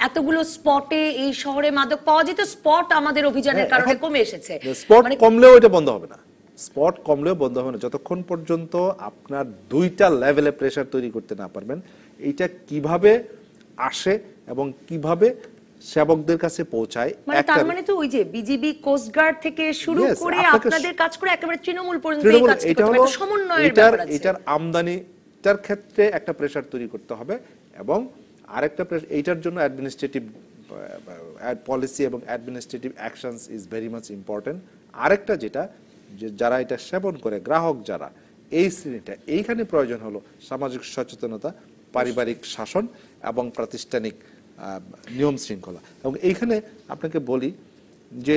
এতগুলো স্পটে এই শহরে মাদক পাওয়া যেত, স্পট আমাদের অভিযানের কারণে কমে এসেছে? স্পট কমলেও এটা বন্ধ হবে না, স্পট কমলেও বন্ধ হবে না যতক্ষণ পর্যন্ত আপনার 2টা লেভেলে প্রেসার তৈরি করতে না পারবেন। এইটা কিভাবে আসে এবং কিভাবে সেবকদের কাছে পৌঁছায়, তার মানে তো ওই যে বিজিবি, কোস্টগার্ড থেকে শুরু করে আপনাদের কাজ করে একেবারে তৃণমূল পর্যন্ত এই কাজটি করতে হবে, একটা সমন্বয়ের ব্যাপার আছে। এটার আমদানিটার ক্ষেত্রে একটা প্রেসার তৈরি করতে হবে, এবং আরেকটা এইটার জন্য অ্যাডমিনিস্ট্রেটিভ পলিসি এবং administrative actions is very much important. আরেকটা যেটা, যে যারা এটা সেবন করে, গ্রাহক যারা, এই শ্রেণীটা, এইখানে প্রয়োজন হলো সামাজিক সচেতনতা, পারিবারিক শাসন এবং প্রাতিষ্ঠানিক নিয়ম শৃঙ্খলা। এবং এইখানে আপনাকে বলি যে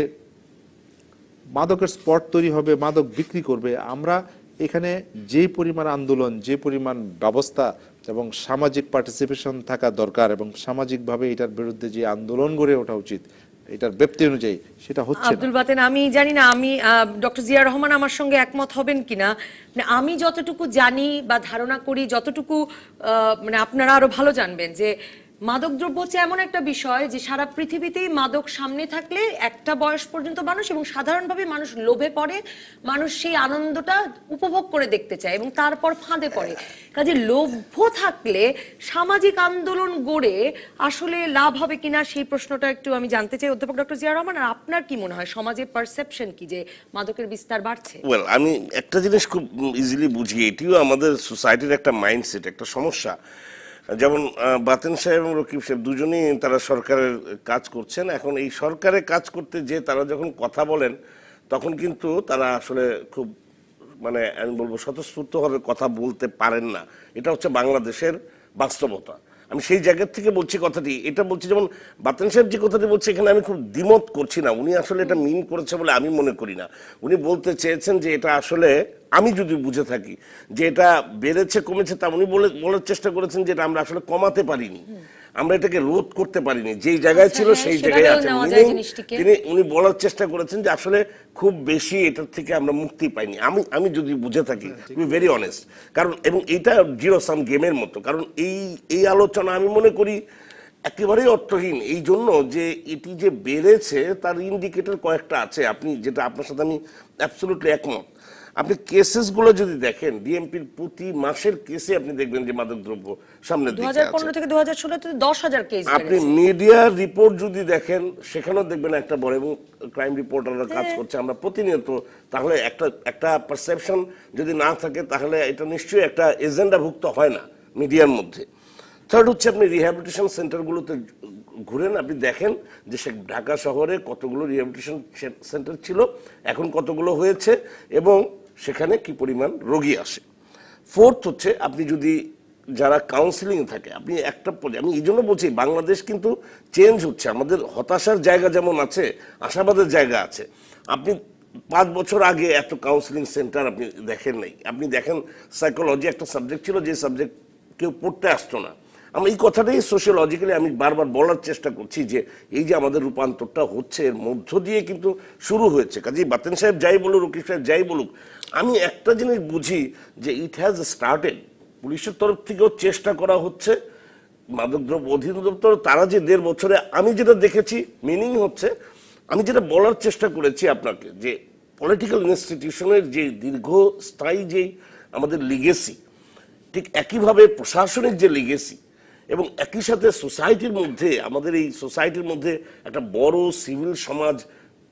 মাদকের স্পট তৈরি হবে, মাদক বিক্রি করবে, আমরা এখানে যে পরিমাণ আন্দোলন, যে পরিমাণ ব্যবস্থা এবং সামাজিক পার্টিসিপেশন থাকা দরকার, এবং সামাজিকভাবে এটার বিরুদ্ধে যে আন্দোলন গড়ে ওঠা উচিত এটার ব্যাপ্তি অনুযায়ী, সেটা হচ্ছে না। আব্দুল বাতেন, আমি জানি না আমি ডক্টর জিয়া রহমান আমার সঙ্গে একমত হবেন কিনা। আমি যতটুকু জানি বা ধারণা করি, যতটুকু আপনারা আরো ভালো জানবেন, যে মাদকদ্রব্য হচ্ছে এমন একটা বিষয় যে সারা পৃথিবীতেই মাদক সামনে থাকলে একটা বয়স পর্যন্ত মানুষ, এবং সাধারণভাবে মানুষ লোভে পড়ে, মানুষ সেই আনন্দটা উপভোগ করে দেখতে চায় এবং তারপর ফাঁদে পড়ে। কাজে লোভ থাকলে সামাজিক আন্দোলন গড়ে আসলে লাভ হবে কিনা সেই প্রশ্নটা একটু আমি জানতে চাই অধ্যাপক ডক্টর জিয়া রহমান। আর আপনার কি মনে হয়, সমাজের পারসেপশন কি যে মাদকের বিস্তার বাড়ছে? ওয়েল, আমি একটা জিনিস খুব ইজিলি বুঝি, এটিও আমাদের সোসাইটির একটা মাইন্ডসেট, একটা সমস্যা। যেমন বাতেন সাহেব এবং রকিব সাহেব দুজনেই তারা সরকারের কাজ করছেন। এখন এই সরকারের কাজ করতে যে তারা যখন কথা বলেন, তখন কিন্তু তারা আসলে খুব আমি বলবো স্বতঃস্ফূর্তভাবে কথা বলতে পারেন না। এটা হচ্ছে বাংলাদেশের বাস্তবতা। আমি সেই জায়গা থেকে বলছি কথাটি, এটা বলছি যেমন বাতেন সাহেব যে কথাটি বলছে, এখানে আমি খুব দ্বিমত করছি না। উনি আসলে এটা মিন করেছে বলে আমি মনে করি না। উনি বলতে চেয়েছেন যে এটা আসলে, আমি যদি বুঝে থাকি যে এটা বেড়েছে কমেছে, তা উনি বলার চেষ্টা করেছেন যে এটা আমরা আসলে কমাতে পারিনি, আমরা এটাকে রোধ করতে পারিনি, যেই জায়গায় ছিল সেই জায়গায় আছে। উনি বলার চেষ্টা করেছেন যে আসলে খুব বেশি এটার থেকে আমরা মুক্তি পাইনি। আমি যদি বুঝে থাকি, টু বি ভেরি অনেস্ট, কারণ এবং এইটা জিরো সাম গেমের মতো। কারণ এই আলোচনা আমি মনে করি একেবারেই অর্থহীন, এই জন্য যে এটি যে বেড়েছে তার ইন্ডিকেটর কয়েকটা আছে, আপনার সাথে আমি অ্যাবসলিউটলি একমত। আপনি কেসেসগুলো যদি দেখেন, ডিএমপির প্রতি মাসের কেসে আপনি দেখবেন যে মাদকদ্রব্য সামনের দিকে আছে। 2015 থেকে 2016 তে 10,000 কেস আপনি মিডিয়ার রিপোর্ট যদি দেখেন সেখানেও দেখবেন একটা বড়, এবং ক্রাইম রিপোর্টাররা কাজ করছে আমরা প্রতিনিয়ত। তাহলে একটা পারসেপশন যদি না থাকে তাহলে এটা নিশ্চয়ই একটা এজেন্ডাভুক্ত হয় না মিডিয়ার মধ্যে। থার্ড হচ্ছে আপনি রিহ্যাবিলিটেশন সেন্টারগুলোতে ঘুরেন, আপনি দেখেন যে সে ঢাকা শহরে কতগুলো রিহ্যাবিলিটেশন সেন্টার ছিল, এখন কতগুলো হয়েছে, এবং সেখানে কি পরিমাণ রোগী আসে। ফোর্থ হচ্ছে আপনি যদি যারা কাউন্সিলিং থাকে, আপনি আমি এই জন্য বলছি বাংলাদেশ কিন্তু চেঞ্জ হচ্ছে, আমাদের হতাশার জায়গা যেমন আছে আশাবাদের জায়গা আছে। আপনি 5 বছর আগে এত কাউন্সিলিং সেন্টার আপনি দেখেন নাই। আপনি দেখেন সাইকোলজি একটা সাবজেক্ট ছিল যে সাবজেক্ট কেউ পড়তে আসতো না। আমি এই কথাটাই সোশিওলজিক্যালি আমি বারবার বলার চেষ্টা করছি যে এই যে আমাদের রূপান্তরটা হচ্ছে এর মধ্য দিয়ে কিন্তু শুরু হয়েছে। কাজেই বাতেন সাহেব যাই বলুক, রকিব সাহেব যাই বলুক, আমি একটা জিনিস বুঝি যে ইট হ্যাজ স্টার্টেড। পুলিশের তরফ থেকেও চেষ্টা করা হচ্ছে, মাদকদ্রব্য অধিদপ্তর তারা যে 1.5 বছরে আমি যেটা দেখেছি মিনিং হচ্ছে, আমি যেটা বলার চেষ্টা করেছি আপনাকে যে পলিটিক্যাল ইনস্টিটিউশনের যে দীর্ঘস্থায়ী যে আমাদের লিগেসি, ঠিক একইভাবে প্রশাসনিক যে লিগেসি, এবং একই সাথে সোসাইটির মধ্যে আমাদের এই সোসাইটির মধ্যে একটা বড় সিভিল সমাজ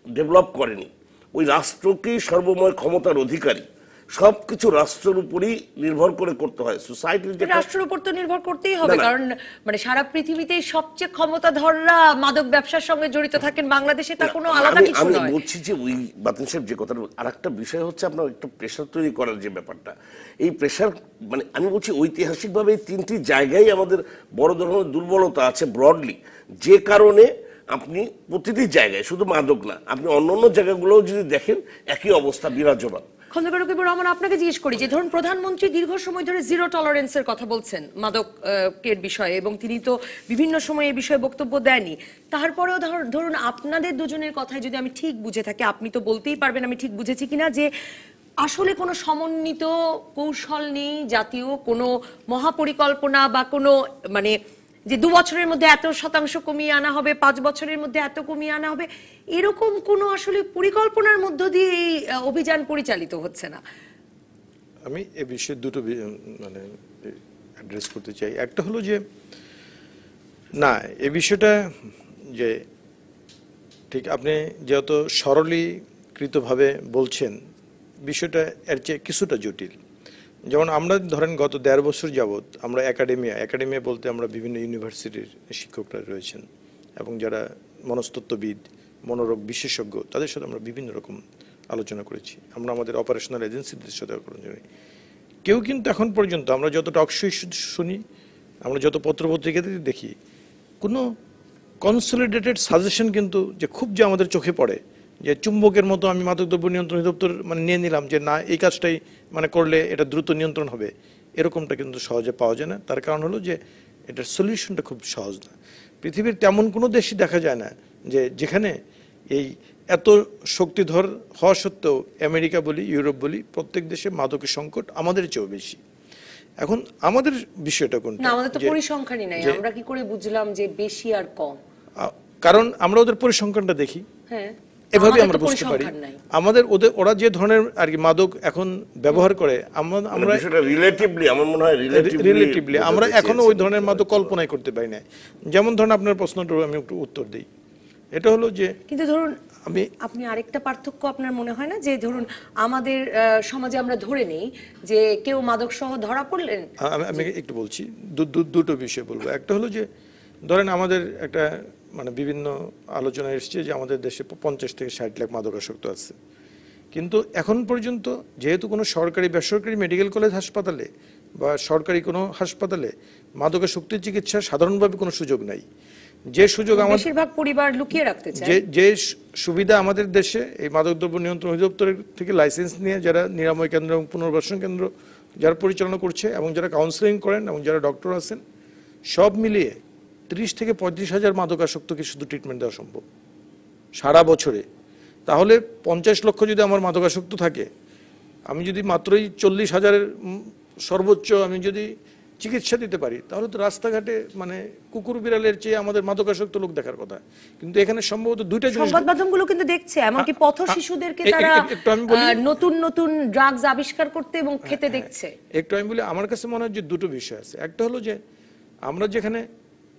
ডেভেলপ করেনি। ওই রাষ্ট্রকেই সর্বময় ক্ষমতার অধিকারী, সবকিছু রাষ্ট্রের উপরই নির্ভর করে করতে হয়। সোসাইটির যে রাষ্ট্রের উপর তো নির্ভর করতেই হবে, কারণ মানে সারা পৃথিবীতেই সবচেয়ে ক্ষমতাধররা মাদক ব্যবসার সঙ্গে জড়িত থাকেন, বাংলাদেশে তা কোনো আলাদা কিছু নয়। আমি বলছি যে ওই বাতেন সাহেব যে কথাটা, আরেকটা বিষয় হচ্ছে আপনার একটা প্রেশার তৈরি করার যে ব্যাপারটা, এই প্রেশার মানে আমি বলছি ঐতিহাসিকভাবে এই 3টি জায়গায় আমাদের বড় ধরনের দুর্বলতা আছে ব্রডলি, যে কারণে আপনি প্রতিটি জায়গায় শুধু মাদক না, আপনি অন্যান্য জায়গাগুলোও যদি দেখেন একই অবস্থা বিরাজমান। খন্দকার রকিবুর রহমান, আপনাকে জিজ্ঞেস করি যে ধরুন প্রধানমন্ত্রী দীর্ঘ সময় ধরে জিরো টলারেন্সের কথা বলছেন মাদকের বিষয়ে, এবং তিনি তো বিভিন্ন সময় এই বিষয়ে বক্তব্য দেননি। তারপরেও ধরুন আপনাদের দুজনের কথায় যদি আমি ঠিক বুঝে থাকি, আপনি তো বলতেই পারবেন আমি ঠিক বুঝেছি কিনা, যে আসলে কোনো সমন্বিত কৌশল নেই, জাতীয় কোনো মহাপরিকল্পনা বা কোনো মানে যে 2 বছরের মধ্যে এত শতাংশ কমিয়ে আনা হবে, 5 বছরের মধ্যে এত কমিয়ে আনা হবে, এরকম কোনো আসলে পরিকল্পনার মধ্য দিয়ে এই অভিযান পরিচালিত হচ্ছে না। আমি এ বিষয়ে দুটো মানে অ্যাড্রেস করতে চাই। একটা হলো যে না, এ বিষয়টা যে ঠিক আপনি যত সরলীকৃতভাবে বলছেন, বিষয়টা এর চেয়ে কিছুটা জটিল। যেমন আমরা ধরেন গত 1.5 বছর যাবৎ আমরা একাডেমিয়া বলতে আমরা বিভিন্ন ইউনিভার্সিটির শিক্ষকরা রয়েছেন এবং যারা মনস্তত্ত্ববিদ, মনোরোগ বিশেষজ্ঞ, তাদের সাথে আমরা বিভিন্ন রকম আলোচনা করেছি। আমরা আমাদের অপারেশনাল এজেন্সিদের সাথে আলোচনা করি। কেউ কিন্তু এখন পর্যন্ত আমরা যত টকশো শুনি, আমরা যত পত্রপত্রিকাতে দেখি, কোনো কনসলিডেটেড সাজেশন কিন্তু যে খুব যে আমাদের চোখে পড়ে যে চুম্বকের মতো আমি মাদকদ্রব্য নিয়ন্ত্রণ অধিদপ্তর মানে নিয়ে নিলাম যে না এই কাজটাই মানে করলে এটা দ্রুত নিয়ন্ত্রণ হবে, এরকমটা কিন্তু সহজে পাওয়া যায় না। তার কারণ হলো যে এটার সলিউশনটা খুব সহজ না। পৃথিবীর তেমন কোনো দেশই দেখা যায় না যে যেখানে এই এত শক্তিধর হওয়া সত্ত্বেও আমেরিকা বলি, ইউরোপ বলি, প্রত্যেক দেশে মাদকের সংকট আমাদের চেয়েও বেশি। এখন আমাদের বিষয়টা কোনটা? না, আমাদের তো পরিসংখ্যানই নাই, আমরা কি করে বুঝলাম যে বেশি আর কম? কারণ আমরা ওদের পরিসংখ্যানটা দেখি, হ্যাঁ, এভাবে আমরা বুঝতে পারি আমাদের ওরা যে ধরনের আর কি মাদক এখন ব্যবহার করে, আমরা রিলেটিভলি আমার মনে হয় রিলেটিভলি আমরা এখনো ওই ধরনের মাদক কল্পনাই করতে পারি না। যেমন ধরুন আপনার প্রশ্নটা আমি একটু উত্তর দিই, এটা হলো যে কিন্তু ধরুন আপনি আরেকটা পার্থক্য আপনার মনে হয় না যে ধরুন আমাদের সমাজে আমরা ধরে নেই যে কেউ মাদক সহ ধরা পড়লেন, আমি একটু বলছি, দুটো বিষয় বলবো। একটা হলো যে ধরেন আমাদের একটা মানে বিভিন্ন আলোচনা এসছে যে আমাদের দেশে 50 থেকে 60 লাখ মাদকাসক্ত আছে, কিন্তু এখন পর্যন্ত যেহেতু কোনো সরকারি বেসরকারি মেডিকেল কলেজ হাসপাতালে বা সরকারি কোনো হাসপাতালে মাদকাসক্তির চিকিৎসার সাধারণভাবে কোনো সুযোগ নাই। যে সুযোগ আমাদের বেশিরভাগ পরিবার লুকিয়ে রাখতে চায়, যে সুবিধা আমাদের দেশে এই মাদকদ্রব্য নিয়ন্ত্রণ অধিদপ্তর থেকে লাইসেন্স নিয়ে যারা নিরাময় কেন্দ্র এবং পুনর্বাসন কেন্দ্র যারা পরিচালনা করছে এবং যারা কাউন্সেলিং করেন এবং যারা ডক্টর আছেন, সব মিলিয়ে 30 থেকে 35 হাজার মাদকাসক্তকে শুধু ট্রিটমেন্ট দেওয়া সম্ভব সারা বছরে। তাহলে 50 লক্ষ যদি আমার মাদকাসক্ত থাকে, আমি যদি মাত্রই 40 হাজারের সর্বোচ্চ আমি যদি চিকিৎসা দিতে পারি, তাহলে তো রাস্তাঘাটে মানে কুকুর বিড়ালের চেয়ে আমাদের মাদকাসক্ত লোক দেখার কথা। কিন্তু এখানে সম্ভবত দুইটা জিনিস সংবাদ মাধ্যমগুলো কিন্তু দেখছে, এমনকি পথ শিশুদেরকে তারা নতুন নতুন ড্রাগস আবিষ্কার করতে এবং খেতে দেখছে। একটু আমি বলি, আমার কাছে মনে হয় যে দুটো বিষয় আছে। একটা হলো যে আমরা যেখানে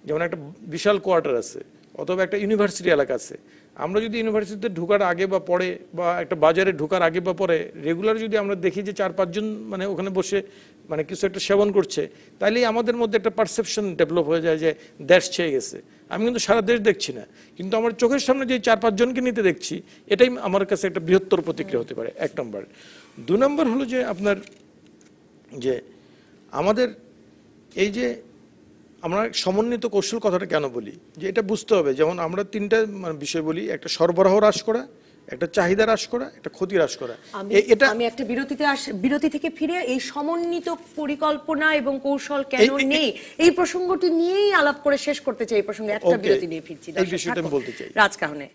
যেমন একটা বিশাল কোয়ার্টার আছে অথবা একটা ইউনিভার্সিটি এলাকা আছে, আমরা যদি ইউনিভার্সিটিতে ঢোকার আগে বা পরে বা একটা বাজারে ঢোকার আগে বা পরে রেগুলার যদি আমরা দেখি যে 4-5 জন মানে ওখানে বসে মানে কিছু একটা সেবন করছে, তাইলেই আমাদের মধ্যে একটা পারসেপশন ডেভেলপ হয়ে যায় যে দেশ ছেয়ে গেছে। আমি কিন্তু সারা দেশ দেখছি না, কিন্তু আমার চোখের সামনে যে 4-5 জনকে নিতে দেখছি, এটাই আমার কাছে একটা বৃহত্তর প্রতিক্রিয়া হতে পারে, 1 নম্বর। 2 নম্বর হলো যে আপনার যে আমাদের এই যে আমরা সমন্বিত কৌশল কথাটা কেন বলি, যে এটা বুঝতে হবে। যেমন আমরা 3টা বিষয় বলি, একটা সরবরাহ হ্রাস করা, একটা চাহিদা হ্রাস করা, একটা ক্ষতি হ্রাস করা। এটা আমি একটা বিরতি থেকে ফিরে এই সমন্বিত পরিকল্পনা এবং কৌশল কেন নেই এই প্রসঙ্গটি নিয়েই আলাপ করে শেষ করতে চাই। এই প্রসঙ্গে একটা বিরতি নিয়ে ফিরছি। এই বিষয়টা আমি বলতে চাই। রাজকাহনে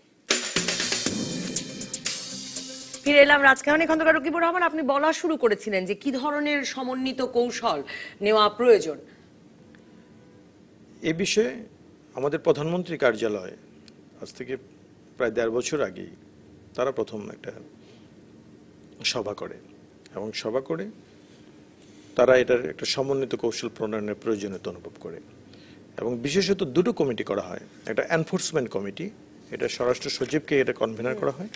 ফিরে এলাম। রাজকাহনে খন্দকার রকিবুর রহমান, আপনি বলা শুরু করেছিলেন যে কি ধরনের সমন্বিত কৌশল নেওয়া প্রয়োজন। এ বিষয়ে আমাদের প্রধানমন্ত্রী কার্যালয় আজ থেকে প্রায় 1.5 বছর আগেই তারা প্রথম একটা সভা করে, এবং সভা করে তারা এটার একটা সমন্বিত কৌশল প্রণয়নের প্রয়োজনীয়তা অনুভব করে, এবং বিশেষত 2টো কমিটি করা হয়। একটা এনফোর্সমেন্ট কমিটি, এটা স্বরাষ্ট্র সচিবকে এটা কনভেনার করা হয়,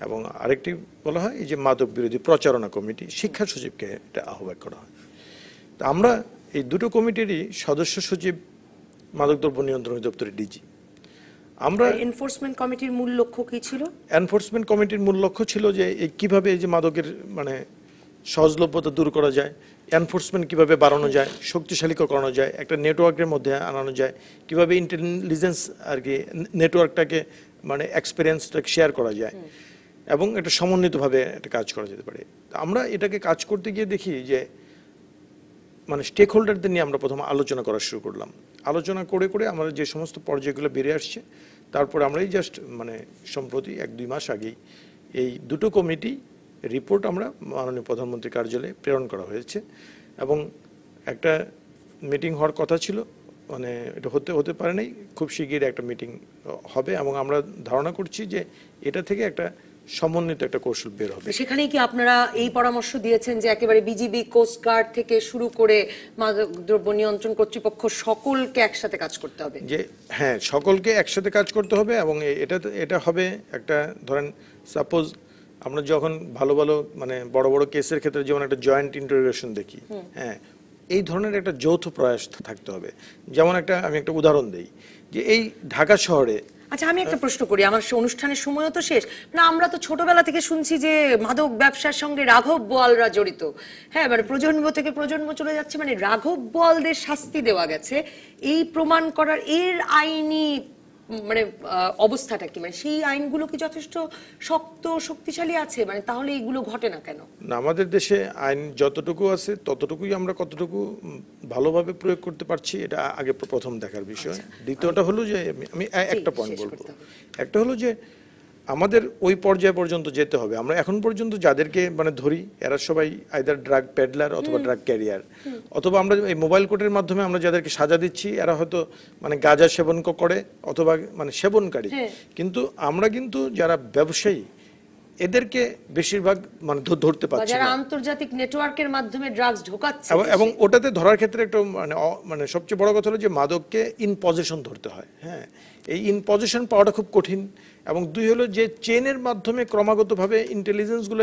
এবং আরেকটি বলা হয় এই যে মাদক বিরোধী প্রচারণা কমিটি, শিক্ষা সচিবকে এটা আহ্বায়ক করা হয়। তা আমরা এই 2টো কমিটিরই সদস্য সচিব মাদকদ্রব্য নিয়ন্ত্রণ অধিদপ্তরের ডিজি। আমরা এনফোর্সমেন্ট কমিটির মূল লক্ষ্য কি ছিল? এনফোর্সমেন্ট কমিটির মূল লক্ষ্য ছিল যে কিভাবে এই যে মাদকের মানে সহজলভ্যতা দূর করা যায়, এনফোর্সমেন্ট কিভাবে বাড়ানো যায়, শক্তিশালী করানো যায়, একটা নেটওয়ার্কের মধ্যে আনানো যায়, কিভাবে ইন্টেলিজেন্স আর কি নেটওয়ার্কটাকে মানে এক্সপিরিয়েন্সটাকে শেয়ার করা যায়, এবং একটা সমন্বিতভাবে একটা কাজ করা যেতে পারে। আমরা এটাকে কাজ করতে গিয়ে দেখি যে মানে স্টেক হোল্ডারদের নিয়ে আমরা প্রথমে আলোচনা করা শুরু করলাম। আলোচনা করে করে আমরা যে সমস্ত পর্যায়গুলো বেরিয়ে আসছে, তারপর আমরা এই জাস্ট মানে সম্প্রতি 1-2 মাস আগেই এই 2টো কমিটি রিপোর্ট আমরা মাননীয় প্রধানমন্ত্রী কার্যালয়ে প্রেরণ করা হয়েছে, এবং একটা মিটিং হওয়ার কথা ছিল, মানে এটা হতে পারে নাই, খুব শিগগিরই একটা মিটিং হবে, এবং আমরা ধারণা করছি যে এটা থেকে একটা সমন্বিত একটা কৌশল বের হবে। সেখানেই কি আপনারা এই পরামর্শ দিয়েছেন যে একেবারে বিজিবি, কোস্টগার্ড থেকে শুরু করে মাদকদ্রব্য নিয়ন্ত্রণ কর্তৃপক্ষ সকলকে একসাথে কাজ করতে হবে? যে হ্যাঁ, সকলকে একসাথে কাজ করতে হবে, এবং এটা হবে একটা ধরেন সাপোজ আমরা যখন ভালো ভালো মানে বড় বড় কেসের ক্ষেত্রে যেমন একটা জয়েন্ট ইন্টারোগেশন দেখি, হ্যাঁ, এই ধরনের একটা যৌথ প্রয়াস থাকতে হবে। যেমন আমি একটা উদাহরণ দেই, যে এই ঢাকা শহরে। আচ্ছা, আমি একটা প্রশ্ন করি, আমার অনুষ্ঠানের সময়ও তো শেষ না। আমরা তো ছোটবেলা থেকে শুনছি যে মাদক ব্যবসার সঙ্গে রাঘব বোয়ালরা জড়িত। হ্যাঁ, মানে প্রজন্ম থেকে প্রজন্ম চলে যাচ্ছে, মানে রাঘব বোয়ালদের শাস্তি দেওয়া গেছে, এই প্রমাণ করার এর আইনি মানে অবস্থাটা কি? মানে সেই আইনগুলো কি যথেষ্ট শক্তিশালী আছে? মানে তাহলে এইগুলো ঘটে না কেন? না, আমাদের দেশে আইন যতটুকু আছে ততটুকুই আমরা কতটুকু ভালোভাবে প্রয়োগ করতে পারছি, এটা আগে প্রথম দেখার বিষয়। দ্বিতীয়টা হলো যে আমি একটা পয়েন্ট বলবো, একটা হলো যে আমাদের ওই পর্যায় পর্যন্ত যেতে হবে। আমরা এখন পর্যন্ত যাদেরকে মানে ধরি, এরা সবাই আইদার ড্রাগ প্যাডলার অথবা ড্রাগ ক্যারিয়ার, অথবা আমরা এই মোবাইল কোর্টের মাধ্যমে আমরা যাদেরকে সাজা দিচ্ছি এরা হয়তো মানে গাঁজা সেবন করে অথবা মানে সেবনকারী। কিন্তু আমরা কিন্তু যারা ব্যবসায়ী এদেরকে বেশিরভাগ মানে ধরতে পারছি না, যারা আন্তর্জাতিক নেটওয়ার্কের মাধ্যমে ড্রাগস ঢোকাচ্ছে। এবং ওটাতে ধরার ক্ষেত্রে একটা মানে সবচেয়ে বড় কথা হলো যে মাদককে ইন পজিশন ধরতে হয়। হ্যাঁ, এই ইন পজিশন পাওয়াটা খুব কঠিন, এবং 2 হলো যে চেনের মাধ্যমে ক্রমাগতভাবে ইন্টেলিজেন্সগুলো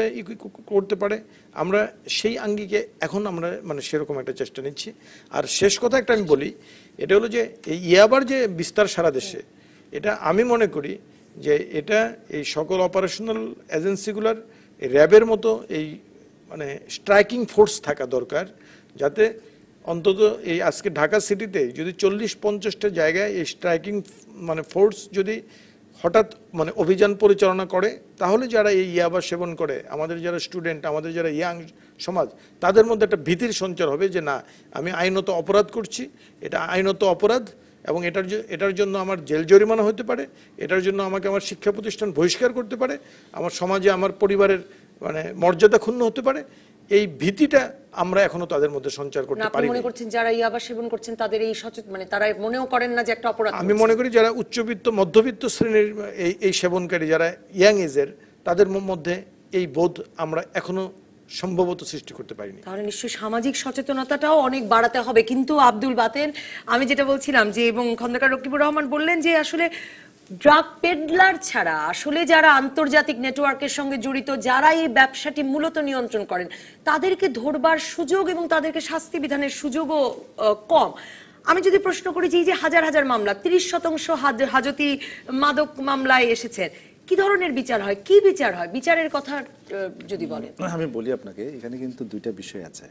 করতে পারে। আমরা সেই আঙ্গিকে এখন আমরা মানে সেরকম একটা চেষ্টা নিচ্ছি। আর শেষ কথা একটা আমি বলি, এটা হলো যে এই ইয়াবার যে বিস্তার সারা দেশে, এটা আমি মনে করি যে এটা এই সকল অপারেশনাল এজেন্সিগুলোর র্যাবের মতো এই মানে স্ট্রাইকিং ফোর্স থাকা দরকার, যাতে অন্তত এই আজকে ঢাকা সিটিতে যদি 40-50টা জায়গায় এই স্ট্রাইকিং মানে ফোর্স যদি হঠাৎ মানে অভিযান পরিচালনা করে, তাহলে যারা এই ইয়াবা সেবন করে, আমাদের যারা স্টুডেন্ট, আমাদের যারা ইয়াং সমাজ, তাদের মধ্যে একটা ভীতির সঞ্চার হবে যে না, আমি আইনত অপরাধ করছি, এটা আইনত অপরাধ, এবং এটার জন্য আমার জেল জরিমানা হতে পারে, এটার জন্য আমাকে আমার শিক্ষা প্রতিষ্ঠান বহিষ্কার করতে পারে, আমার সমাজে আমার পরিবারের মানে মর্যাদা ক্ষুণ্ণ হতে পারে। এই ভীতিটা আমরা এখনো তাদের মধ্যে সঞ্চার করতে আপনি পারি মনে করছেন যারা ইয়াবা সেবন করছেন তাদের এই সচেতন, মানে তারা মনেও করেন না যে একটা অপরাধ আমি মনে করি যারা উচ্চবিত্ত মধ্যবিত্ত শ্রেণীর এই সেবনকারী যারা ইয়াং এজের, তাদের মধ্যে এই বোধ আমরা এখনো সম্ভবত সৃষ্টি করতে পারিনি। তাহলে নিশ্চয়ই সামাজিক সচেতনতাটাও অনেক বাড়াতে হবে। কিন্তু আব্দুল বাতেন, আমি যেটা বলছিলাম যে, এবং খন্দকার রকিবুর রহমান বললেন যে আসলে ড্রাগ পেডলার ছাড়া আসলে যারা আন্তর্জাতিক নেটওয়ার্কের সঙ্গে জড়িত, যারা এই ব্যবসাটি মূলত নিয়ন্ত্রণ করেন, তাদেরকে ধরবার সুযোগ এবং তাদেরকে শাস্তি বিধানের সুযোগও কম। আমি যদি প্রশ্ন করি যে এই যে হাজার হাজার মামলা, 30% হাজতি মাদক মামলায় এসেছেন, কি ধরনের বিচার হয়, কি বিচার হয়, বিচারের কথা যদি বলেন। আমি বলি আপনাকে, এখানে কিন্তু দুইটা বিষয় আছে।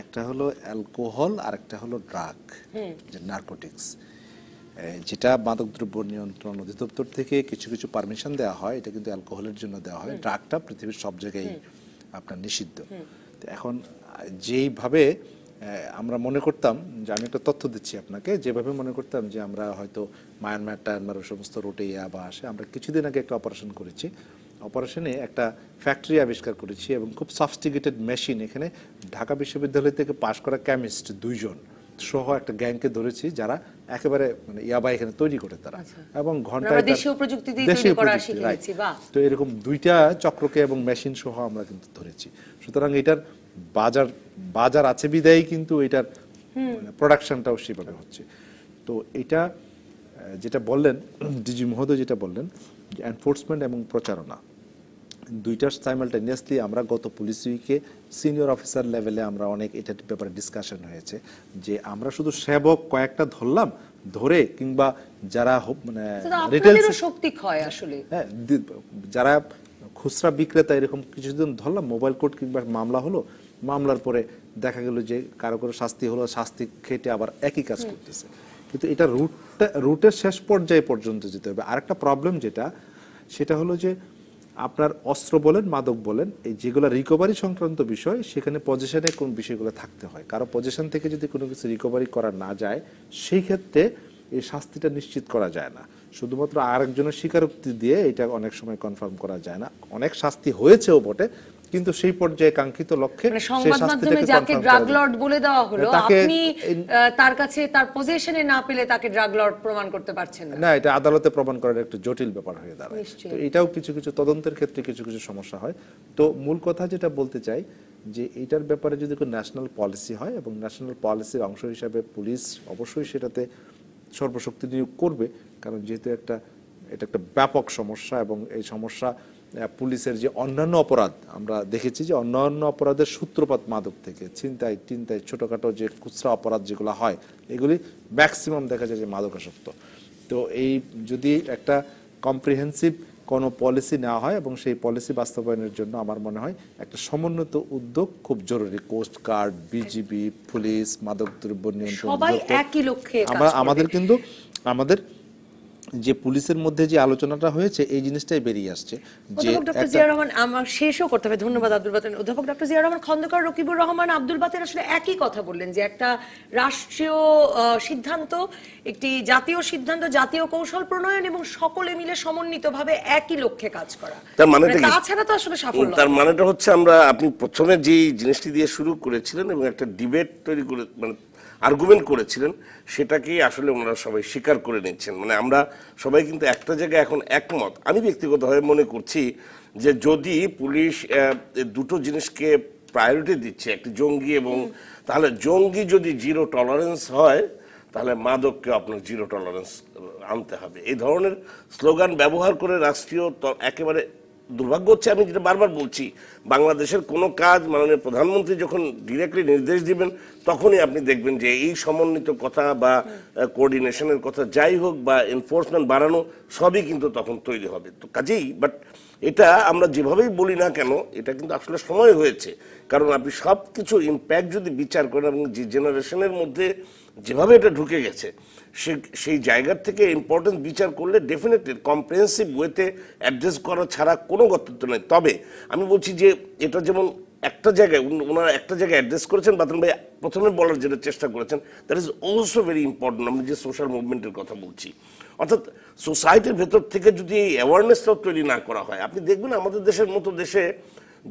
একটা হলো অ্যালকোহল আর একটা হলো ড্রাগ, যে নার্কোটিক্স, যেটা মাদকদ্রব্য নিয়ন্ত্রণ অধিদপ্তর থেকে কিছু কিছু পারমিশন দেওয়া হয়, এটা কিন্তু অ্যালকোহলের জন্য দেওয়া হয়। ড্রাগটা পৃথিবীর সব জায়গায় আপনার নিষিদ্ধ। তো এখন যেইভাবে আমরা মনে করতাম, যে আমি একটা তথ্য দিচ্ছি আপনাকে, যেভাবে মনে করতাম যে আমরা হয়তো মায়ানমার টায়ানমার সমস্ত রুটে ইয়াবা আসে, আমরা কিছুদিন আগে একটা অপারেশন করেছি। অপারেশনে একটা ফ্যাক্টরি আবিষ্কার করেছি এবং খুব সফিস্টিকেটেড মেশিন, এখানে ঢাকা বিশ্ববিদ্যালয় থেকে পাশ করা কেমিস্ট 2 জন সহ একটা গ্যাংকে ধরেছি, যারা একেবারে মানে ইয়াবা এখানে তৈরি করে তারা, এবং ঘন্টায় দেশীয় প্রযুক্তি দিয়ে তৈরি করা শিখে গেছি। বাহ। তো এরকম 2টা চক্রকে এবং মেশিন সহ আমরা কিন্তু ধরেছি। সুতরাং এটার বাজার আছে বিদায়ী কিন্তু এটার প্রোডাকশনটাও সেভাবে হচ্ছে। তো এটা যেটা বললেন ডিজি মহোদয়, যেটা বললেন যে এনফোর্সমেন্ট এবং প্রচারণা দুইটার সাইমালটেনিয়াসলি, আমরা গত পুলিশ উইকে সিনিয়র অফিসার লেভেলে আমরা অনেক এটার ব্যাপারে ডিসকাশন হয়েছে যে আমরা শুধু সেবক কয়েকটা ধরলাম, ধরে কিংবা যারা মানে রিটেল শক্তি ক্ষয় আসলে, হ্যাঁ, যারা খুচরা বিক্রেতা এরকম কিছুদিন ধরলাম, মোবাইল কোর্ট কিংবা মামলা হলো, মামলার পরে দেখা গেল যে কারো কারো শাস্তি হলো, শাস্তি খেটে আবার একই কাজ করতেছে। কিন্তু এটা রুটের শেষ পর্যায়ে পর্যন্ত যেতে হবে। আরেকটা প্রবলেম যেটা, সেটা হলো যে আপনার অস্ত্র বলেন, মাদক বলেন, এই যেগুলো রিকভারি সংক্রান্ত বিষয়, সেখানে পজিশনে কোন বিষয়গুলো থাকতে হয়। কারো পজিশন থেকে যদি কোনো কিছু রিকভারি করা না যায়, সেই ক্ষেত্রে এই শাস্তিটা নিশ্চিত করা যায় না। শুধুমাত্র আরেকজনের স্বীকারোক্তি দিয়ে এটা অনেক সময় কনফার্ম করা যায় না। অনেক শাস্তি হয়েছেও বটে, কিন্তু সেই পর্যায়ে কাঙ্ক্ষিত লক্ষ্যে সংবাদ মাধ্যমে যাকে ড্রাগ লর্ড বলে দেওয়া হলো, আপনি তার কাছে তার পজিশনে না পেলে তাকে ড্রাগ লর্ড প্রমাণ করতে পারছেন না। এটা আদালতে প্রমাণ করার একটা জটিল ব্যাপার হয়ে দাঁড়ায়। তো এটাও কিছু কিছু তদন্তের ক্ষেত্রে কিছু কিছু সমস্যা হয়। তো মূল কথা যেটা বলতে চাই, যে এটার ব্যাপারে যদি কোনো ন্যাশনাল পলিসি হয়, এবং ন্যাশনাল পলিসির অংশ হিসাবে পুলিশ অবশ্যই সেটাতে সর্বশক্তি নিয়োগ করবে, কারণ যেহেতু এটা একটা ব্যাপক সমস্যা, এবং এই সমস্যা পুলিশের যে অন্যান্য অপরাধ আমরা দেখেছি, যে অন্যান্য অপরাধের সূত্রপাত মাদক থেকে, ছিনতাই ছোটখাটো যে খুচরা অপরাধ যেগুলো হয়, এগুলি ম্যাক্সিমাম দেখা যায় যে মাদকাসক্ত। তো এই যদি একটা কম্প্রিহেন্সিভ কোনো পলিসি নেওয়া হয়, এবং সেই পলিসি বাস্তবায়নের জন্য আমার মনে হয় একটা সমন্বিত উদ্যোগ খুব জরুরি। কোস্ট গার্ড, বিজিবি, পুলিশ, মাদকদ্রব্য নিয়ন্ত্রণ, সবাই একই লক্ষ্যে আমাদের কিন্তু আমাদের যে পুলিশের মধ্যে যে আলোচনাটা হয়েছে, এই জিনিসটাই বেরিয়ে আসছে যে ডক্টর জিয়া রহমান, আমার শেষও করতে হবে, ধন্যবাদ আব্দুল বাতেন। অধ্যাপক ডক্টর জিয়া রহমান, খন্দকার রকিবুর রহমান, আব্দুল বাতেন আসলে একই কথা বললেন যে একটা রাষ্ট্রীয় সিদ্ধান্ত, একটি জাতীয় সিদ্ধান্ত, জাতীয় কৌশল প্রণয়ন এবং সকলে মিলে সমন্বিতভাবে একই লক্ষ্যে কাজ করা, তাছাড়া তো আসলে সাফল্য। তার মানেটা হচ্ছে, আপনি প্রথমে যে জিনিসটি দিয়ে শুরু করেছিলেন এবং একটা ডিবেট তৈরি করে মানে আর্গুমেন্ট করেছিলেন, সেটাকে আসলে ওনারা সবাই স্বীকার করে নিচ্ছেন। মানে আমরা সবাই কিন্তু একটা জায়গায় এখন একমত। আমি ব্যক্তিগতভাবে মনে করছি যে যদি পুলিশ দুটো জিনিসকে প্রায়োরিটি দিচ্ছে, একটি জঙ্গি এবং, তাহলে জঙ্গি যদি 0 টলারেন্স হয়, তাহলে মাদককে আপনার 0 টলারেন্স আনতে হবে। এই ধরনের স্লোগান ব্যবহার করে রাষ্ট্রীয় একেবারে দুর্ভাগ্য হচ্ছে, আমি যেটা বারবার বলছি, বাংলাদেশের কোনো কাজ মাননীয় প্রধানমন্ত্রী যখন ডিরেক্টলি নির্দেশ দিবেন, তখনই আপনি দেখবেন যে এই সমন্বিত কথা বা কোঅর্ডিনেশনের কথা যাই হোক, বা এনফোর্সমেন্ট বাড়ানো, সবই কিন্তু তখন তৈরি হবে। তো কাজেই বাট এটা আমরা যেভাবেই বলি না কেন, এটা কিন্তু আসলে সময় হয়েছে। কারণ আপনি সব কিছু ইম্প্যাক্ট যদি বিচার করেন, এবং যে জেনারেশনের মধ্যে যেভাবে এটা ঢুকে গেছে, সেই জায়গার থেকে ইম্পর্টেন্স বিচার করলে ডেফিনেটলি কম্প্রিহেন্সিভ ওয়েতে অ্যাড্রেস করা ছাড়া কোনো গত্যন্তর নেই। তবে আমি বলছি যে এটা যেমন একটা জায়গায় ওনারা একটা জায়গায় অ্যাড্রেস করেছেন, বাতন ভাই প্রথমে বলার যেটা চেষ্টা করেছেন, that is also very important. আমি যে সোশ্যাল মুভমেন্টের কথা বলছি, অর্থাৎ সোসাইটির ভেতর থেকে যদি এই অ্যাওয়ারনেসটাও তৈরি না করা হয়, আপনি দেখবেন আমাদের দেশের মতো দেশে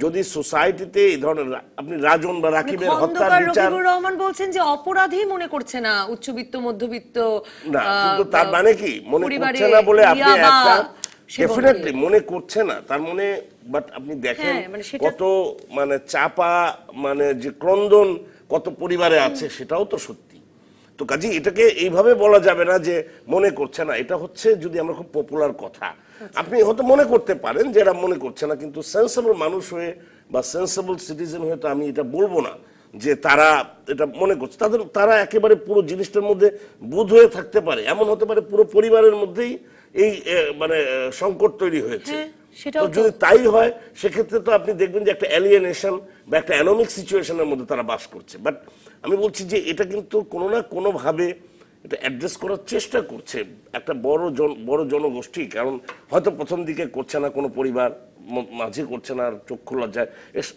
যদি সোসাইটিতে এই ধরনের আপনি রাজন বা রাকিবের হত্যার খন্দকার বিচার, রকিবুর রহমান বলছেন যে অপরাধী মনে করছে না উচ্চবিত্ত মধ্যবিত্ত না, কিন্তু তার মানে কি মনে পরিবারে করছে না বলে আপনি ইয়াবা একটা সেবন ডেফিনেটলি করে। মনে করছে না তার মানে, বাট আপনি দেখেন হ্যাঁ, মানে সেটা- কত মানে চাপা মানে যে ক্রন্দন কত পরিবারে আছে সেটাও তো সত্যি। তো কাজে এটাকে এইভাবে বলা যাবে না যে মনে করছে না, এটা হচ্ছে যদি আমরা খুব পপুলার কথা, আপনি হয়তো মনে করতে পারেন যে এরা মনে করছে না, কিন্তু সেন্সেবল মানুষ হয়ে বা সেন্সেবল সিটিজেন হয়ে তো আমি এটা বলবো না যে তারা এটা মনে করছে। তারা একেবারে পুরো জিনিসটার মধ্যে বোধ হয়ে থাকতে পারে, এমন হতে পারে পুরো পরিবারের মধ্যেই এই মানে সংকট তৈরি হয়েছে। হ্যাঁ, সেটাও তো যদি তাই হয় সেক্ষেত্রে তো আপনি দেখবেন যে একটা অ্যালিয়েনেশন বা একটা অ্যানোমিক সিচুয়েশনের মধ্যে তারা বাস করছে। বাট আমি বলছি যে এটা কিন্তু কোনো না কোনোভাবে এটা অ্যাড্রেস করার চেষ্টা করছে একটা বড় জনগোষ্ঠী, কারণ হয়তো প্রথম দিকে করছে না কোনো পরিবার, মাঝে করছে না, আর চক্ষু লজ্জায়।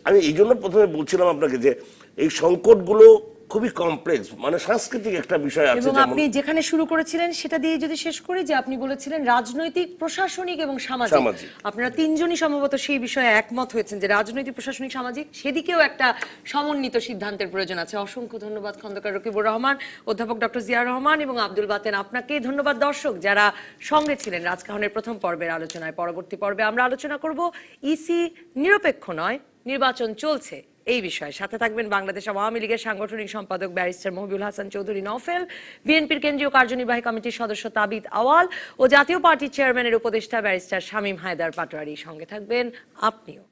আমি এই জন্য প্রথমে বলছিলাম আপনাকে যে এই সংকটগুলো খুবই কমপ্লেক্স, মানে সাংস্কৃতিক একটা বিষয় আছে। এবং যেমন আপনি যেখানে শুরু করেছিলেন সেটা দিয়ে যদি শেষ করি, যে আপনি বলেছিলেন রাজনৈতিক, প্রশাসনিক এবং সামাজিক, আপনারা তিনজনই সম্ভবত সেই বিষয়ে একমত হয়েছেন যে রাজনৈতিক, প্রশাসনিক, সামাজিক সেদিকেও একটা সমন্বিত সিদ্ধান্তের প্রয়োজন আছে। অসংখ্য ধন্যবাদ খন্দকার রকিবুর রহমান, অধ্যাপক ডক্টর জিয়া রহমান এবং আব্দুল বাতেন, আপনাকে ধন্যবাদ। দর্শক যারা সঙ্গে ছিলেন রাজকাহনের প্রথম পর্বের আলোচনায়, পরবর্তী পর্বে আমরা আলোচনা করব ইসি নিরপেক্ষ নয়, নির্বাচন চলছে এই বিষয়ে। সাথে থাকবেন বাংলাদেশ আওয়ামী লীগের সাংগঠনিক সম্পাদক ব্যারিস্টার মহিবুল হাসান চৌধুরী নওফেল, বিএনপির কেন্দ্রীয় কার্যনির্বাহী কমিটির সদস্য তাবিদ আওয়াল ও জাতীয় পার্টির চেয়ারম্যানের উপদেষ্টা ব্যারিস্টার শামীম হায়দার পাটোয়ারি। সঙ্গে থাকবেন আপনিও।